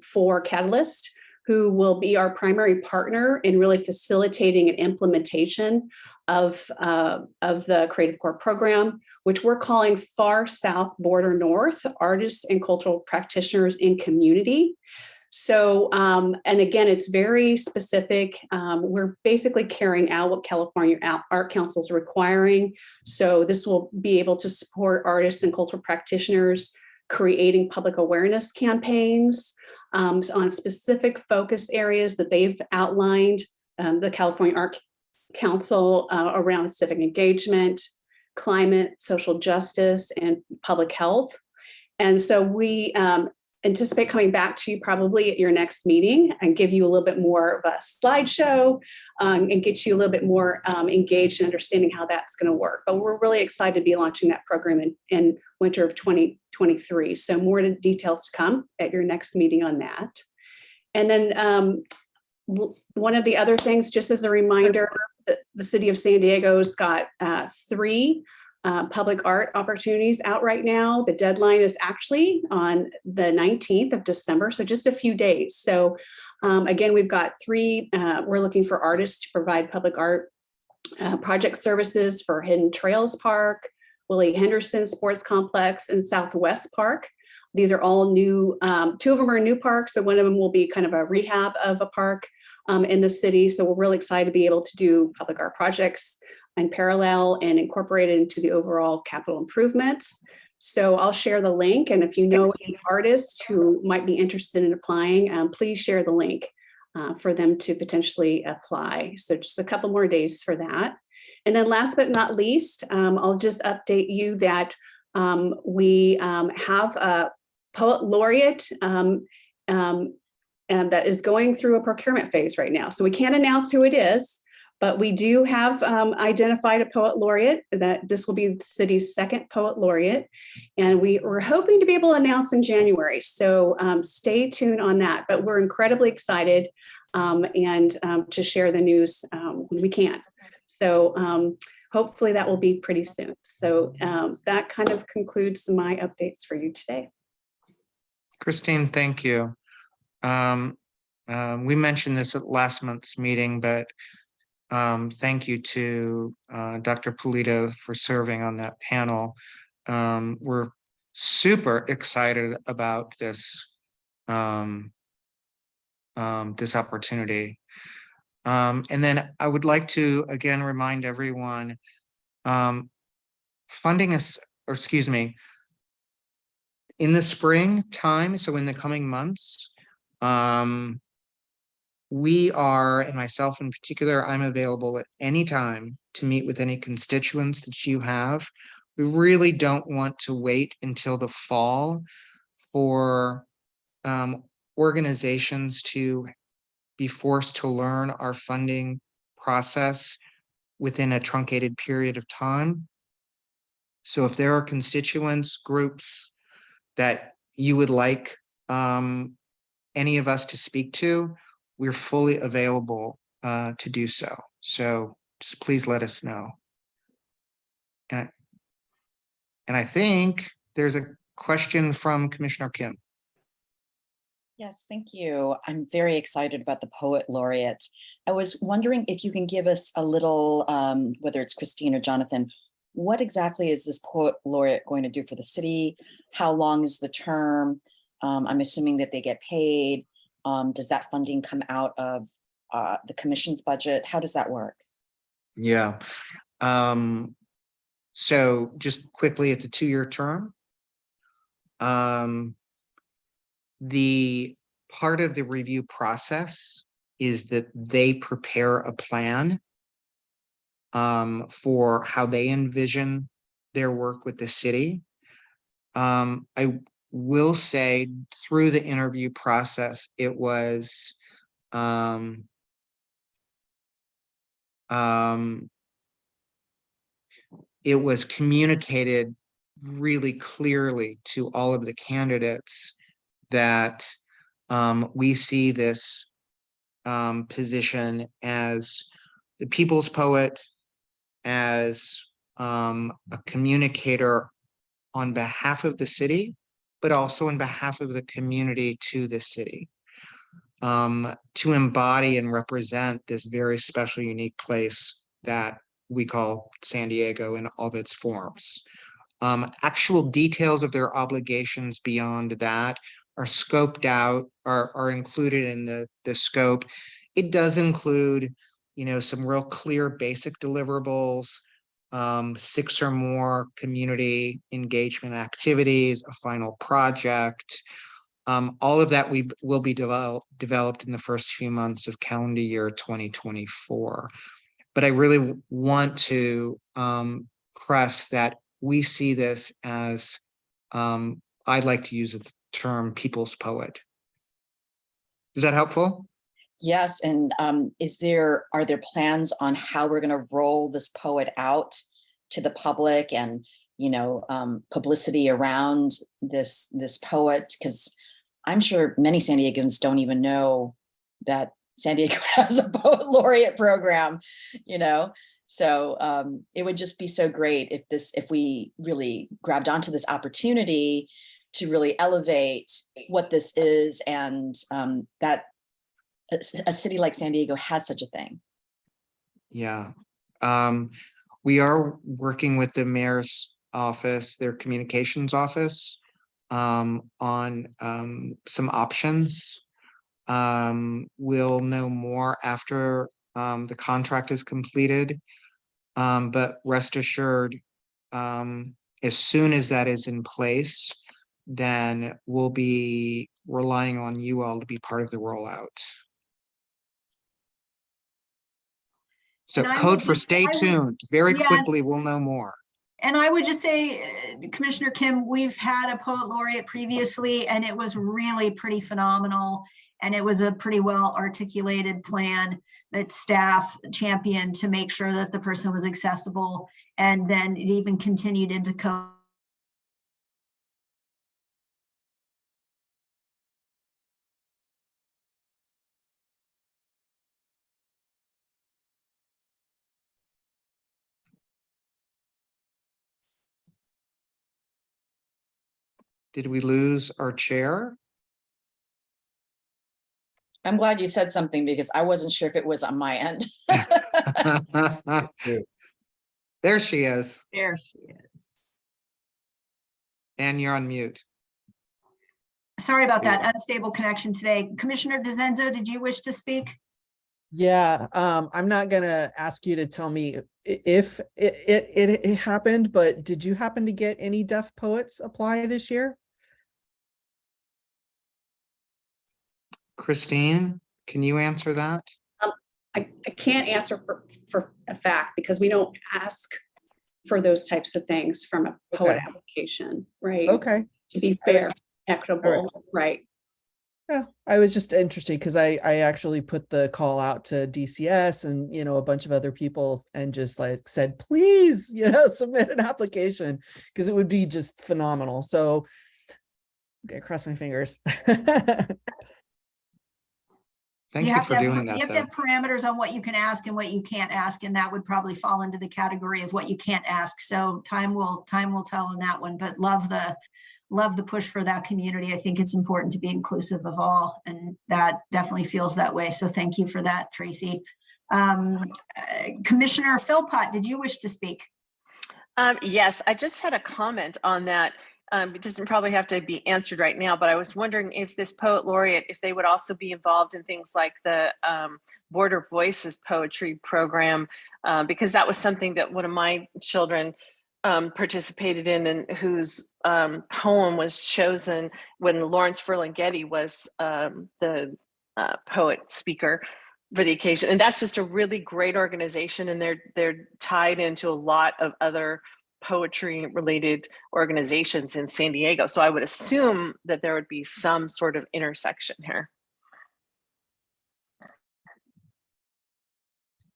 for Catalyst, who will be our primary partner in really facilitating an implementation of the Creative Core program, which we're calling Far South Border North, Artists and Cultural Practitioners in Community. So, and again, it's very specific. We're basically carrying out what California Art Council is requiring. So this will be able to support artists and cultural practitioners creating public awareness campaigns on specific focus areas that they've outlined, the California Art Council around civic engagement, climate, social justice, and public health. And so we anticipate coming back to you probably at your next meeting and give you a little bit more of a slideshow and get you a little bit more engaged in understanding how that's going to work. But we're really excited to be launching that program in winter of 2023. So more details to come at your next meeting on that. And then one of the other things, just as a reminder, the city of San Diego's got 3 public art opportunities out right now. The deadline is actually on the 19th of December, so just a few days. So again, we've got 3, we're looking for artists to provide public art project services for Hidden Trails Park, Willie Henderson Sports Complex, and Southwest Park. These are all new, 2 of them are new parks, and one of them will be kind of a rehab of a park in the city. So we're really excited to be able to do public art projects in parallel and incorporate it into the overall capital improvements. So I'll share the link, and if you know any artists who might be interested in applying, please share the link for them to potentially apply. So just a couple more days for that. And then last but not least, I'll just update you that we have a poet laureate and that is going through a procurement phase right now. So we can't announce who it is, but we do have identified a poet laureate. That this will be the city's 2nd poet laureate, and we're hoping to be able to announce in January. So stay tuned on that. But we're incredibly excited and to share the news when we can. So hopefully that will be pretty soon. So that kind of concludes my updates for you today. Christine, thank you. We mentioned this at last month's meeting, but thank you to Dr. Pulido for serving on that panel. We're super excited about this this opportunity. And then I would like to again remind everyone, funding is, or excuse me, in the spring time, so in the coming months, we are, and myself in particular, I'm available at any time to meet with any constituents that you have. We really don't want to wait until the fall for organizations to be forced to learn our funding process within a truncated period of time. So if there are constituents, groups that you would like any of us to speak to, we're fully available to do so. So just please let us know. And I think there's a question from Commissioner Kim. Yes, thank you. I'm very excited about the Poet Laureate. I was wondering if you can give us a little, whether it's Christine or Jonathan, what exactly is this Poet Laureate going to do for the city? How long is the term? I'm assuming that they get paid. Does that funding come out of the commission's budget? How does that work? Yeah. So just quickly, it's a 2-year term. The part of the review process is that they prepare a plan for how they envision their work with the city. I will say through the interview process, it was communicated really clearly to all of the candidates that we see this position as the people's poet, as a communicator on behalf of the city, but also on behalf of the community to the city, to embody and represent this very special, unique place that we call San Diego in all of its forms. Actual details of their obligations beyond that are scoped out, are included in the scope. It does include, some real clear basic deliverables, 6 or more community engagement activities, a final project. All of that will be developed in the first few months of calendar year 2024. But I really want to press that we see this as, I'd like to use the term people's poet. Is that helpful? Yes, and are there plans on how we're going to roll this poet out to the public, and publicity around this poet? Because I'm sure many San Diegans don't even know that San Diego has a poet laureate program, So it would just be so great if we really grabbed onto this opportunity to really elevate what this is, and that a city like San Diego has such a thing. Yeah. We are working with the mayor's office, their communications office, on some options. We'll know more after the contract is completed. But rest assured, as soon as that is in place, then we'll be relying on you all to be part of the rollout. So And I code would for just- stay I would- tuned. Very Yeah. quickly, we'll know more. And I would just say, Commissioner Kim, we've had a poet laureate previously, and it was really pretty phenomenal. And it was a pretty well articulated plan that staff championed to make sure that the person was accessible. And then it even continued into code. Did we lose our chair? I'm glad you said something, because I wasn't sure if it was on my end. There she is. There she is. And you're on mute. Sorry about that unstable connection today. Commissioner DeZenzo, did you wish to speak? Yeah, I'm not gonna ask you to tell me if it happened, but did you happen to get any deaf poets apply this year? Christine, can you answer that? I can't answer for a fact, because we don't ask for those types of things from a poet Okay. application, right? Okay. To be fair, equitable, right? Yeah, I was just interested because I actually put the call out to DCS and, a bunch of other people and just said, please, submit an application because it would be just phenomenal. So okay, cross my fingers. Thank you for doing that. You have to have parameters on what you can ask and what you can't ask, and that would probably fall into the category of what you can't ask. So time will tell on that one, but love the push for that community. I think it's important to be inclusive of all, and that definitely feels that way. So thank you for that, Tracy. Commissioner Philpott, did you wish to speak? Yes, I just had a comment on that. it doesn't probably have to be answered right now, but I was wondering if this poet laureate, if they would also be involved in things like the Border Voices poetry program, because that was something that one of my children participated in, and whose poem was chosen when Lawrence Ferlinghetti was the poet speaker for the occasion. And that's just a really great organization, and they're tied into a lot of other poetry related organizations in San Diego. So I would assume that there would be some sort of intersection here.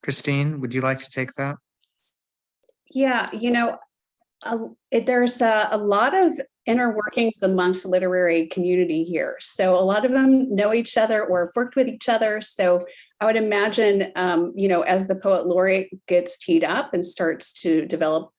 Christine, would you like to take that? Yeah, there's a lot of inner workings amongst the literary community here. So a lot of them know each other or have worked with each other. So I would imagine, as the poet laureate gets teed up and starts to develop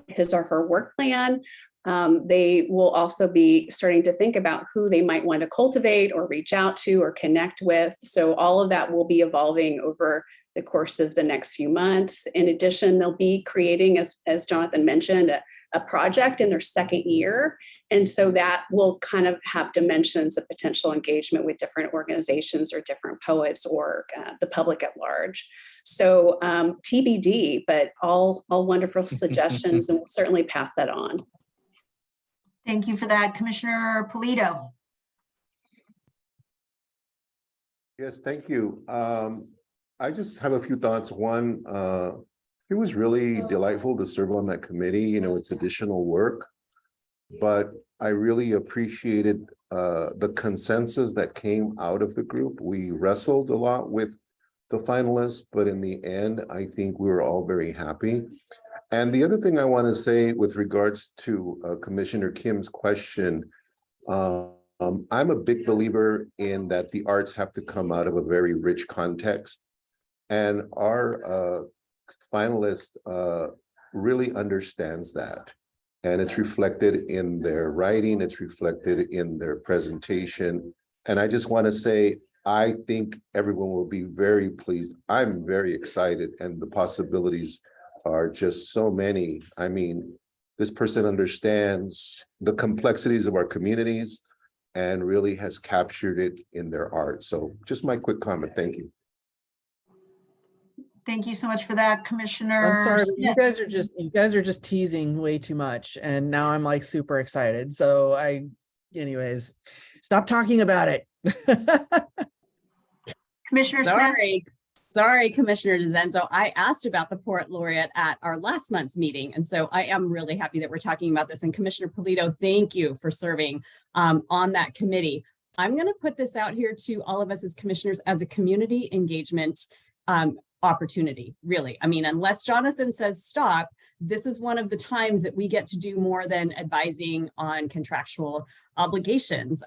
his or her work plan, they will also be starting to think about who they might want to cultivate or reach out to or connect with. So all of that will be evolving over the course of the next few months. In addition, they'll be creating, as Jonathan mentioned, a project in their second year. And so that will kind of have dimensions of potential engagement with different organizations or different poets or the public at large. So TBD, but all wonderful suggestions, and we'll certainly pass that on. Thank you for that, Commissioner Polito. Yes, thank you. I just have a few thoughts. One, it was really delightful to serve on that committee. It's additional work, but I really appreciated the consensus that came out of the group. We wrestled a lot with the finalists, but in the end, I think we were all very happy. And the other thing I want to say with regards to Commissioner Kim's question, I'm a big believer in that the arts have to come out of a very rich context. And our finalist really understands that. And it's reflected in their writing, it's reflected in their presentation. And I just want to say, I think everyone will be very pleased. I'm very excited, and the possibilities are just so many. I mean, this person understands the complexities of our communities and really has captured it in their art. So just my quick comment. Thank you. Thank you so much for that, Commissioner. I'm sorry, but Smith. you guys are just teasing way too much, and now I'm like super excited. So anyways, stop talking about it. Commissioner Smith. Sorry, Commissioner DeZenzo. I asked about the poet laureate at our last month's meeting, and so I am really happy that we're talking about this. And Commissioner Polito, thank you for serving on that committee. I'm going to put this out here to all of us as commissioners as a community engagement opportunity, really. I mean, unless Jonathan says stop, this is one of the times that we get to do more than advising on contractual obligations.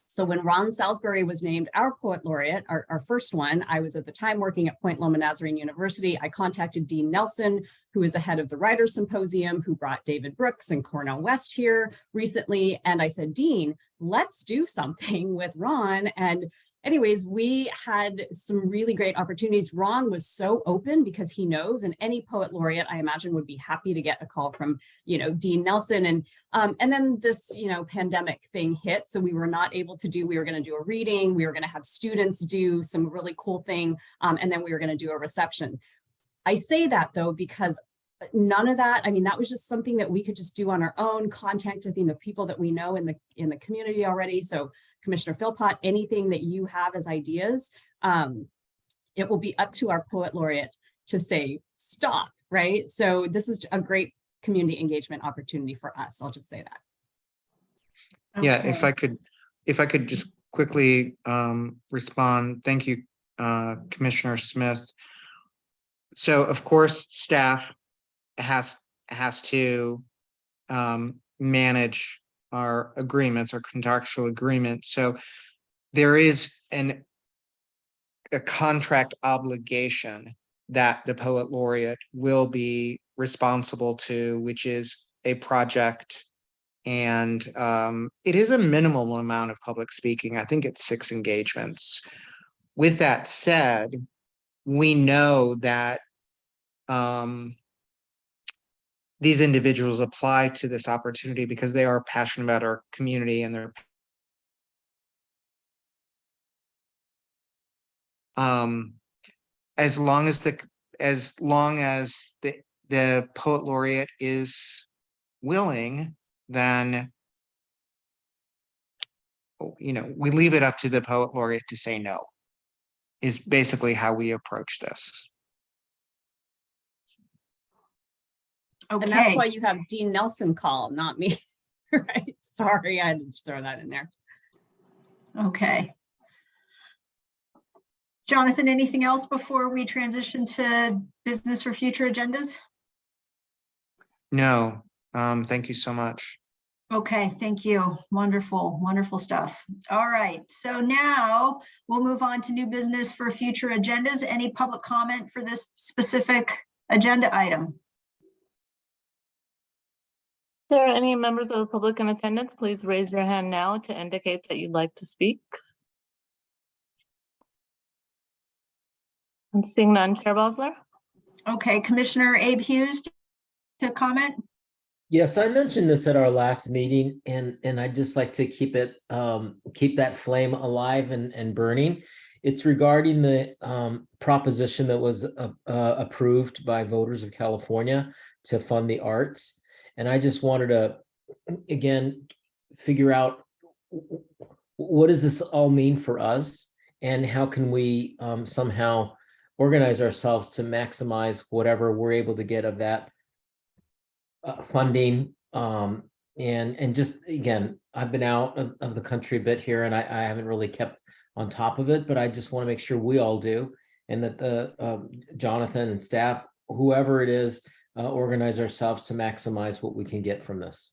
So when Ron Salisbury was named our poet laureate, our first one, I was at the time working at Point Loma Nazarene University. I contacted Dean Nelson, who is the head of the Writers Symposium, who brought David Brooks and Cornel West here recently. And I said, Dean, let's do something with Ron. And anyways, we had some really great opportunities. Ron was so open because he knows, and any poet laureate, I imagine, would be happy to get a call from, Dean Nelson. And then this, pandemic thing hit. So we were not able to we were going to do a reading. We were going to have students do some really cool thing. And then we were going to do a reception. I say that though, because none of that, I mean, that was just something that we could just do on our own, contacting the people that we know in the community already. So Commissioner Philpott, anything that you have as ideas, it will be up to our poet laureate to say stop, right? So this is a great community engagement opportunity for us. I'll just say that. Yeah, Okay. if I could just quickly respond. Thank you, Commissioner Smith. So of course, staff has to manage our agreements, our contractual agreements. So there is a contract obligation that the poet laureate will be responsible to, which is a project. And it is a minimal amount of public speaking. I think it's 6 engagements. With that said, we know that these individuals apply to this opportunity because they are passionate about our community and they're as long as the poet laureate is willing, then we leave it up to the poet laureate to say no, is basically how we approach this. And that's why Okay, you have Dean Nelson call, not me. Right? Sorry, I had to throw that in there. okay. Jonathan, anything else before we transition to business for future agendas? No, thank you so much. Okay, thank you. Wonderful, wonderful stuff. All right, so now we'll move on to new business for future agendas. Any public comment for this specific agenda item? If there are any members of the public in attendance, please raise your hand now to indicate that you'd like to speak. I'm seeing none. Chair Bosler? Okay, Commissioner Abe Hughes to comment? Yes, I mentioned this at our last meeting, and I'd just like to keep that flame alive and burning. It's regarding the proposition that was approved by voters of California to fund the arts. And I just wanted to, again, figure out what does this all mean for us, and how can we somehow organize ourselves to maximize whatever we're able to get of that funding. And just, again, I've been out of the country a bit here, and I haven't really kept on top of it, but I just want to make sure we all do, and that the Jonathan and staff, whoever it is, organize ourselves to maximize what we can get from this.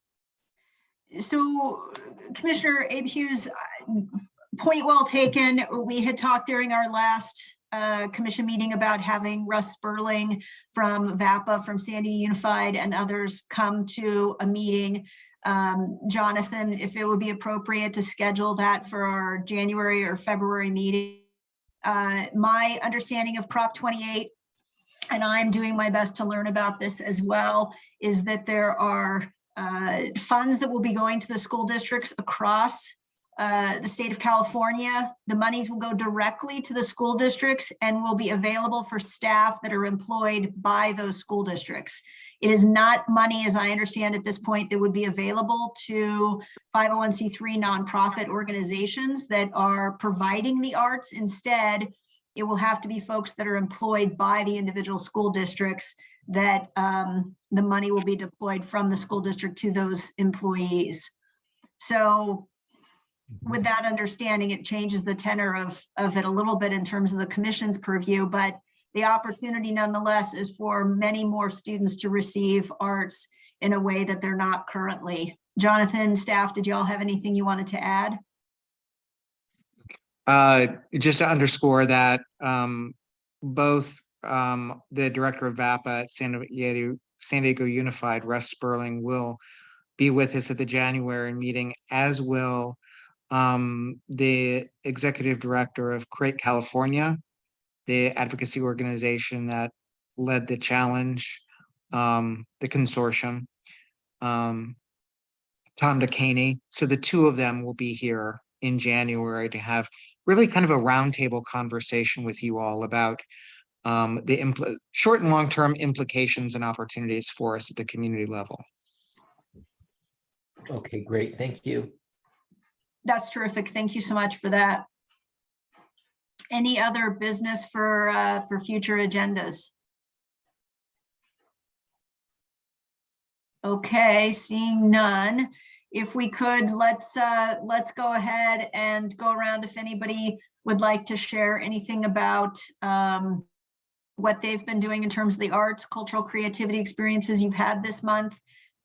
So Commissioner Abe Hughes, point well taken. We had talked during our last commission meeting about having Russ Sperling from VAPA, from Sandy Unified, and others come to a meeting. Jonathan, if it would be appropriate to schedule that for our January or February meeting. My understanding of Prop 28, and I'm doing my best to learn about this as well, is that there are funds that will be going to the school districts across the state of California. The monies will go directly to the school districts and will be available for staff that are employed by those school districts. It is not money, as I understand at this point, that would be available to 501c3 nonprofit organizations that are providing the arts. Instead, it will have to be folks that are employed by the individual school districts, that the money will be deployed from the school district to those employees. So with that understanding, it changes the tenor of it a little bit in terms of the commission's purview, but the opportunity nonetheless is for many more students to receive arts in a way that they're not currently. Jonathan, staff, did y'all have anything you wanted to add? Just to underscore that both the director of VAPA at San Diego Unified, Russ Sperling, will be with us at the January meeting, as will the executive director of Create California, the advocacy organization that led the challenge, the consortium, Tom DeCaney. So the two of them will be here in January to have really kind of a roundtable conversation with you all about the short and long-term implications and opportunities for us at the community level. Okay, great. Thank you. That's terrific. Thank you so much for that. Any other business for future agendas? Okay, seeing none. If we could, let's go ahead and go around if anybody would like to share anything about what they've been doing in terms of the arts, cultural creativity experiences you've had this month.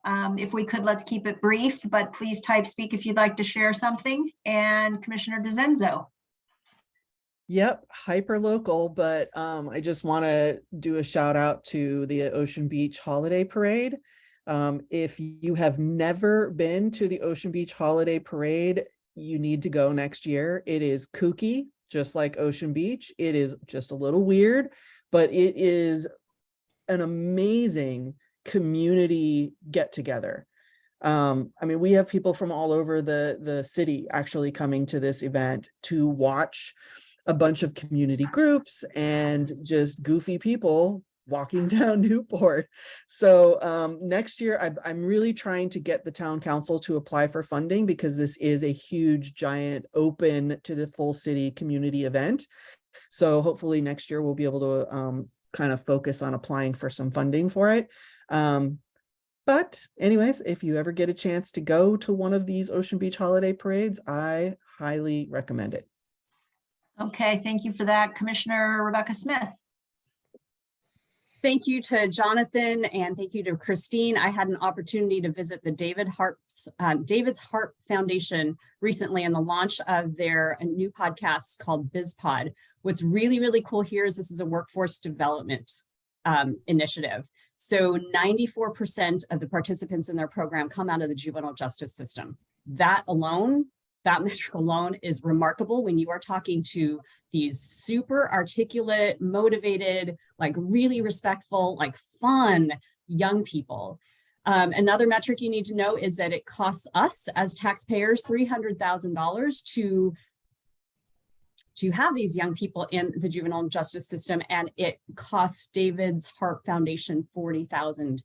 If we could, let's keep it brief, but please type speak if you'd like to share something. And Commissioner DeZenzo. Yep, hyper local, but I just want to do a shout out to the Ocean Beach Holiday Parade. If you have never been to the Ocean Beach Holiday Parade, you need to go next year. It is kooky, just like Ocean Beach. It is just a little weird, but it is an amazing community get together. I mean, we have people from all over the city actually coming to this event to watch a bunch of community groups and just goofy people walking down Newport. So next year, I'm really trying to get the town council to apply for funding, because this is a huge, giant, open to the full city community event. So hopefully next year we'll be able to kind of focus on applying for some funding for it. But anyways, if you ever get a chance to go to one of these Ocean Beach holiday parades, I highly recommend it. Okay, thank you for that. Commissioner Rebecca Smith. Thank you to Jonathan and thank you to Christine. I had an opportunity to visit the David's Harp Foundation recently in the launch of their new podcast called BizPod. What's really, really cool here is this is a workforce development initiative. So 94% of the participants in their program come out of the juvenile justice system. That alone, that metric alone is remarkable when you are talking to these super articulate, motivated, like really respectful, like fun young people. Another metric you need to know is that it costs us as taxpayers $300,000 to have these young people in the juvenile justice system, and it costs David's Harp Foundation $40,000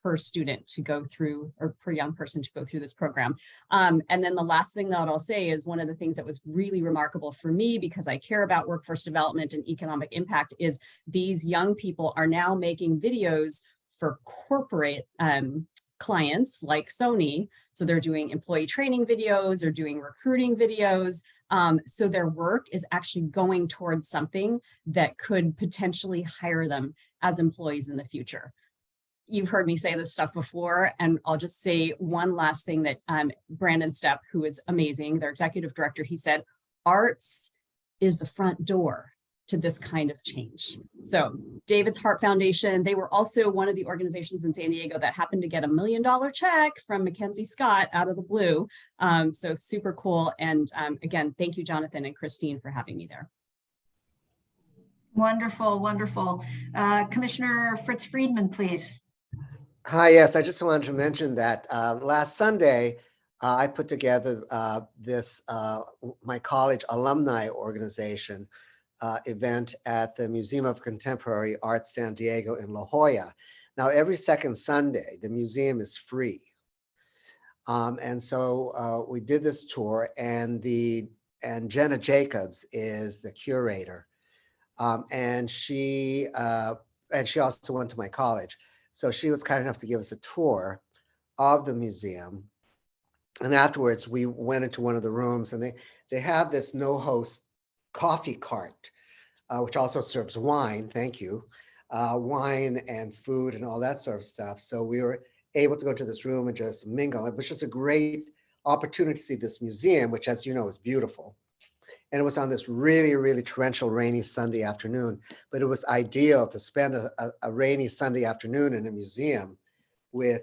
per student to go through, or per young person to go through this program. And then the last thing that I'll say is one of the things that was really remarkable for me, because I care about workforce development and economic impact, is these young people are now making videos for corporate clients like Sony. So they're doing employee training videos, or doing recruiting videos. So their work is actually going towards something that could potentially hire them as employees in the future. You've heard me say this stuff before, and I'll just say one last thing that Brandon Stepp, who is amazing, their executive director, he said, arts is the front door to this kind of change. So David's Harp Foundation, they were also one of the organizations in San Diego that happened to get $1 million check from Mackenzie Scott out of the blue. So super cool. And again, thank you, Jonathan and Christine, for having me there. Wonderful, wonderful. Commissioner Fritz Friedman, please. Hi, yes, I just wanted to mention that last Sunday, I put together this, my college alumni organization event at the Museum of Contemporary Art San Diego in La Jolla. Now, every second Sunday, the museum is free. And so we did this tour, and Jenna Jacobs is the curator. And she also went to my college. So she was kind enough to give us a tour of the museum. And afterwards, we went into one of the rooms, and they have this no-host coffee cart, which also serves wine, thank you, wine and food and all that sort of stuff. So we were able to go to this room and just mingle. It was just a great opportunity to see this museum, which, as you know, is beautiful. And it was on this really, really torrential, rainy Sunday afternoon. But it was ideal to spend a rainy Sunday afternoon in a museum with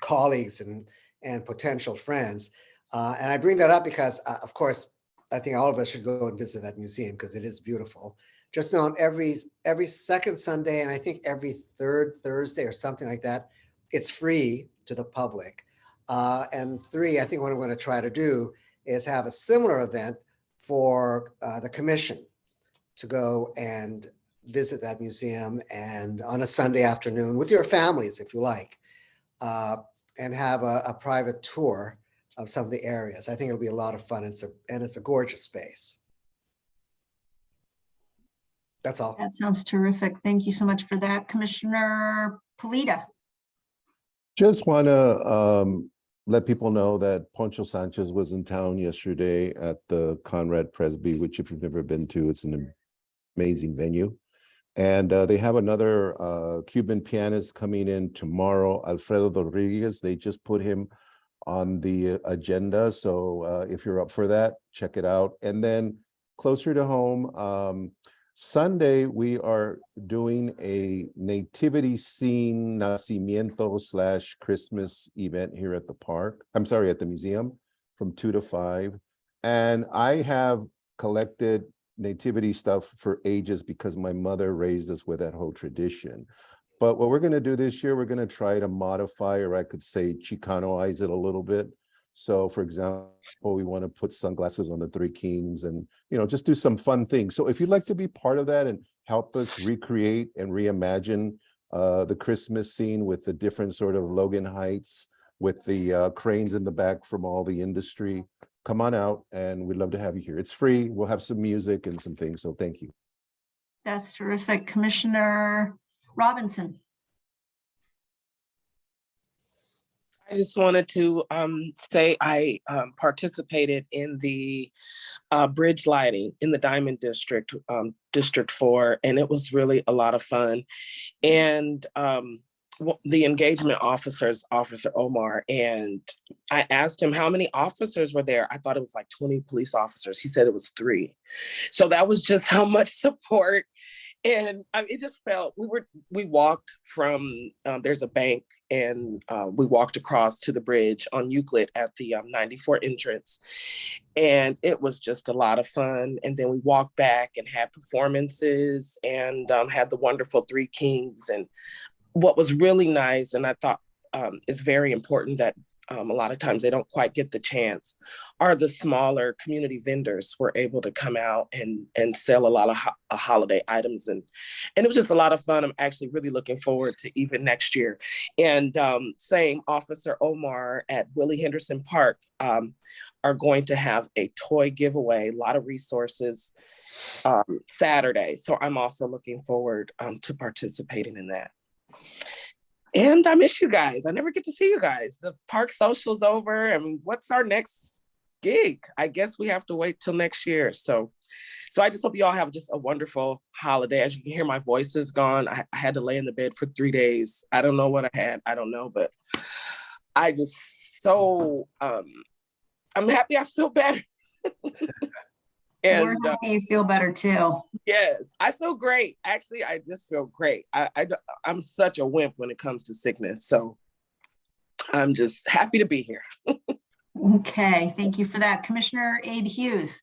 colleagues and potential friends. And I bring that up because, of course, I think all of us should go and visit that museum because it is beautiful. Just know every second Sunday, and I think every third Thursday or something like that, it's free to the public. And three, I think what I'm going to try to do is have a similar event for the commission to go and visit that museum, and on a Sunday afternoon with your families, if you like, and have a private tour of some of the areas. I think it'll be a lot of fun, and it's a gorgeous space. That's all. That sounds terrific. Thank you so much for that. Commissioner Polita. Just want to let people know that Poncho Sanchez was in town yesterday at the Conrad Presby, which if you've never been to, it's an amazing venue. And they have another Cuban pianist coming in tomorrow, Alfredo Rodriguez. They just put him on the agenda. So if you're up for that, check it out. And then closer to home, Sunday, we are doing a nativity scene nacimiento / Christmas event here at the park. I'm sorry, at the museum from 2 to 5. And I have collected nativity stuff for ages because my mother raised us with that whole tradition. But what we're gonna do this year, we're gonna try to modify, or I could say Chicanoize it a little bit. So for example, we want to put sunglasses on the Three Kings and, just do some fun things. So if you'd like to be part of that and help us recreate and reimagine the Christmas scene with the different sort of Logan Heights, with the cranes in the back from all the industry, come on out and we'd love to have you here. It's free. We'll have some music and some things. So thank you. That's terrific. Commissioner Robinson. I just wanted to say I participated in the bridge lighting in the Diamond District, District 4, and it was really a lot of fun. And the engagement officers, Officer Omar, and I asked him how many officers were there. I thought it was like 20 police officers. He said it was 3. So that was just how much support. And it just felt, we walked from, there's a bank, and we walked across to the bridge on Euclid at the 94 entrance. And it was just a lot of fun. And then we walked back and had performances and had the wonderful Three Kings. And what was really nice, and I thought is very important that a lot of times they don't quite get the chance, are the smaller community vendors were able to come out and sell a lot of holiday items. And it was just a lot of fun. I'm actually really looking forward to even next year. And same Officer Omar at Willie Henderson Park are going to have a toy giveaway, a lot of resources Saturday. So I'm also looking forward to participating in that. And I miss you guys. I never get to see you guys. The park social's over. I mean, what's our next gig? I guess we have to wait till next year. So I just hope you all have just a wonderful holiday. As you can hear, my voice is gone. I had to lay in the bed for 3 days. I don't know what I had. I don't know, but I just I'm happy I feel better. And we're happy you feel better too. Yes, I feel great. Actually, I just feel great. I'm such a wimp when it comes to sickness. So I'm just happy to be here. Okay, thank you for that. Commissioner Abe Hughes.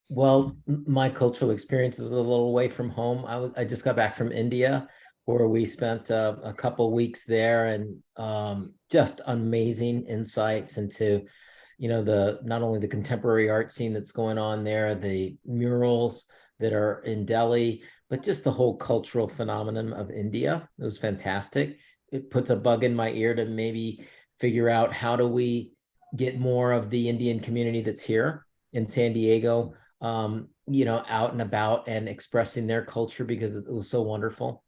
Well, my cultural experience is a little away from home. I just got back from India, where we spent a couple weeks there, and just amazing insights into not only the contemporary art scene that's going on there, the murals that are in Delhi, but just the whole cultural phenomenon of India. It was fantastic. It puts a bug in my ear to maybe figure out how do we get more of the Indian community that's here in San Diego, out and about and expressing their culture, because it was so wonderful.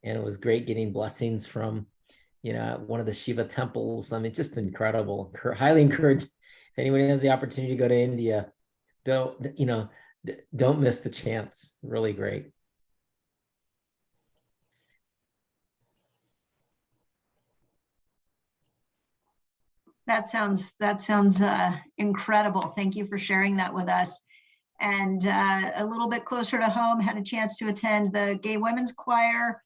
And it was great getting blessings from, one of the Shiva temples. I mean, just incredible. Highly encouraged. If anyone has the opportunity to go to India, don't miss the chance. Really great. That sounds incredible. Thank you for sharing that with us. And a little bit closer to home, had a chance to attend the Gay Women's Choir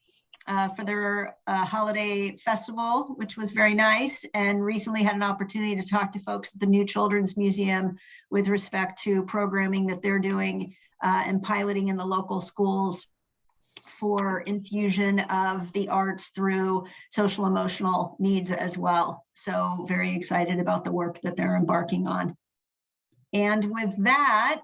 for their holiday festival, which was very nice, and recently had an opportunity to talk to folks at the New Children's Museum with respect to programming that they're doing and piloting in the local schools for infusion of the arts through social emotional needs as well. So very excited about the work that they're embarking on. And with that,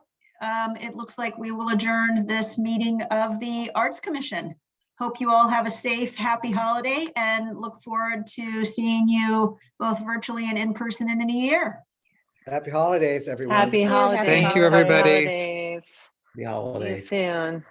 it looks like we will adjourn this meeting of the Arts Commission. Hope you all have a safe, happy holiday, and look forward to seeing you both virtually and in person in the new year. Happy holidays, everyone. Happy holidays. Thank you, everybody. Happy holidays. Happy holidays. See you soon.